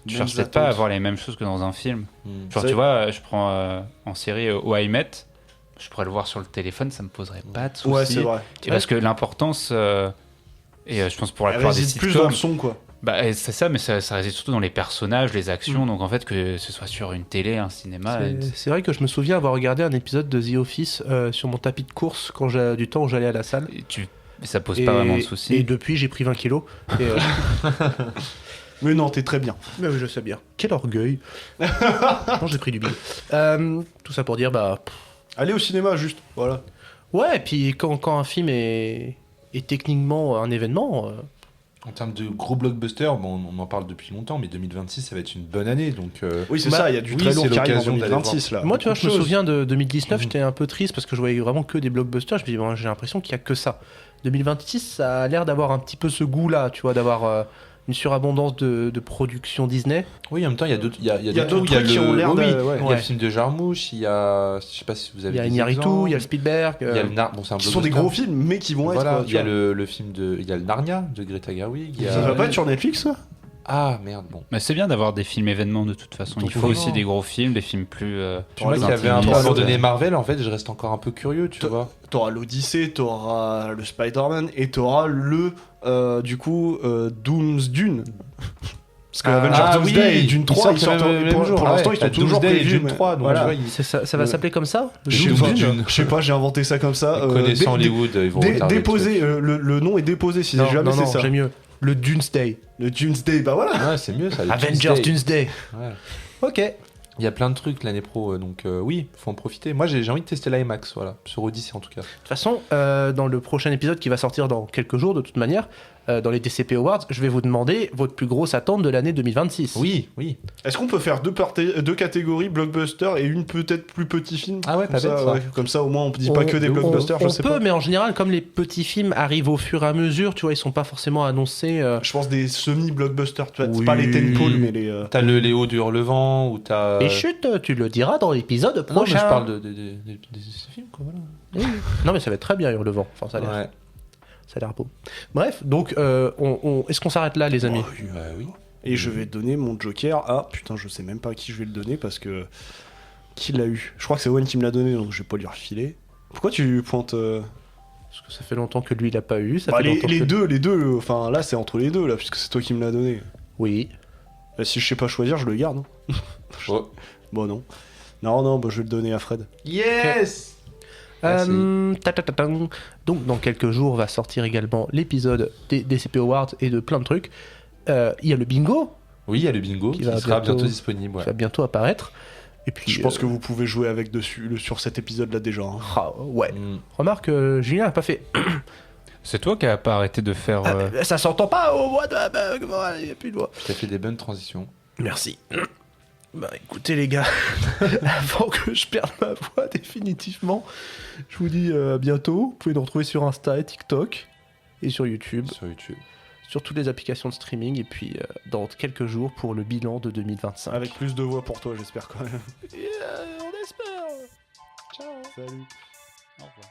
Tu Mêmes cherches peut-être pas à attentes. avoir les mêmes choses que dans un film. Genre, C'est- tu vois, je prends en série How I Met, je pourrais le voir sur le téléphone, ça me poserait pas de soucis. Ouais, c'est vrai. Et parce que l'importance, et je pense pour la Elle plupart des réside plus dans sitcoms, le son quoi. bah, c'est ça, mais ça réside surtout dans les personnages, les actions. Donc en fait, que ce soit sur une télé, un cinéma. C'est vrai que je me souviens avoir regardé un épisode de The Office sur mon tapis de course quand du temps où j'allais à la salle. Ça pose pas vraiment de soucis. Et depuis, j'ai pris 20 kilos. Et, Mais non, t'es très bien. mais oui, je sais bien. Quel orgueil. Non, j'ai pris du billet. Tout ça pour dire, bah. Allez au cinéma juste, voilà. Ouais, et puis quand un film est techniquement un événement. En termes de gros blockbusters, bon, on en parle depuis longtemps, mais 2026, ça va être une bonne année. Donc, Oui, c'est Bah, ça, il y a du oui, très lourd c'est qui arrive en l'occasion d'aller 2026 là. Moi, tu vois, Beaucoup je me de choses. souviens de 2019, j'étais un peu triste parce que je voyais vraiment que des blockbusters. Je me dis, bon, j'ai l'impression qu'il y a que ça. 2026, ça a l'air d'avoir un petit peu ce goût-là, tu vois, d'avoir une surabondance de productions Disney. Oui, en même temps, il y a d'autres. Il y a d'autres trucs qui ont l'air oui, de- oui. ouais. Il y a le film de Jarmouche, il y a. Je sais pas si vous avez Il y a des Iñárritu, exemples. il y a le Spielberg. Il y a le Bon, c'est un Qui sont des blockbuster. gros films, mais qui vont Voilà, être. il y a le film de. Il y a le Narnia de Greta Gerwig. il y a- Ça va pas être sur Netflix, ça? Ah merde, bon. Mais c'est bien d'avoir des films événements de toute façon. Il faut Oui. aussi des gros films, des films plus. Tu vois qu'il y avait un peu abandonné Marvel, en fait, je reste encore un peu curieux, tu vois. T'auras l'Odyssée, t'auras le Spider-Man et t'auras Doom's Dune. Parce que Avengers Doomsday et Dune 3, ils sortent pour l'instant, ils sont toujours Doomsday et prévus. Dune 3, donc voilà. tu vois, il- Ça va s'appeler comme ça Je sais Doom pas, Dune. je sais pas, j'ai inventé ça comme ça. connaissant Hollywood, ils vont retarder le déposer, truc. le nom est déposé si Non, jamais non, c'est non, ça. j'aime mieux. Le Doomsday. Le Doomsday, bah voilà. Ouais, c'est mieux ça. les Avengers Tuesday. Doomsday. Ouais. Ok. Il y a plein de trucs l'année pro, donc oui, faut en profiter. Moi, j'ai envie de tester l'IMAX, voilà, sur Odyssey en tout cas. De toute façon, dans le prochain épisode qui va sortir dans quelques jours, de toute manière, dans les DCP Awards, je vais vous demander votre plus grosse attente de l'année 2026. Oui, oui. Est-ce qu'on peut faire deux catégories, blockbuster et une peut-être plus petit film? Ah ouais, comme pas ça, bête, ça. ouais, comme ça, au moins, on dit pas que des blockbusters, je sais peut, pas. mais en général, comme les petits films arrivent au fur et à mesure, tu vois, ils sont pas forcément annoncés. Je pense des semi-blockbusters, tu vois, c'est Oui. pas les tentpoles, mais les. T'as le Léo du Hurlevent, ou t'as... Et chut, tu le diras dans l'épisode Non, mais prochain. je parle de ces films, quoi, voilà. Oui. Non, mais ça va être très bien, Hurlevent. Enfin, ça a l'air. Ouais. Ça a l'air beau. Bref, donc, est-ce qu'on s'arrête là, les amis? Oh, oui. Oui. Et je vais donner mon Joker à. Putain, je sais même pas à qui je vais le donner parce que. Qui l'a eu? Je crois que c'est Owen qui me l'a donné, donc je vais pas lui refiler. Pourquoi tu pointes. Parce que ça fait longtemps que lui, il a pas eu. Ça Bah, fait longtemps que- les deux, enfin là c'est entre les deux là, puisque c'est toi qui me l'as donné. Oui. Bah, si je sais pas choisir, je le garde. Hein. Oh. Bon, non. Non, bah, je vais le donner à Fred. Yes. Ta-ta-ta-tang. Donc, dans quelques jours, va sortir également l'épisode des DCP Awards et de plein de trucs. Il y a le bingo Oui, il y a le bingo Qui qui, va sera bientôt- bientôt disponible. qui Ouais. va bientôt apparaître. Et puis, Je pense que vous pouvez jouer avec dessus sur cet épisode là déjà. Hein. ouais. Mm. Remarque, Julien a pas fait. C'est toi qui a pas arrêté de faire. Ça s'entend pas au mois de. Il n'y a plus de voix. Tu as fait des bonnes transitions. Merci. Bah écoutez les gars, avant que je perde ma voix définitivement, je vous dis à bientôt. Vous pouvez nous retrouver sur Insta et TikTok et sur YouTube, Sur YouTube. sur toutes les applications de streaming et puis dans quelques jours pour le bilan de 2025. Avec plus de voix pour toi, j'espère quand même. Et, on espère. Ciao. Salut. Au revoir.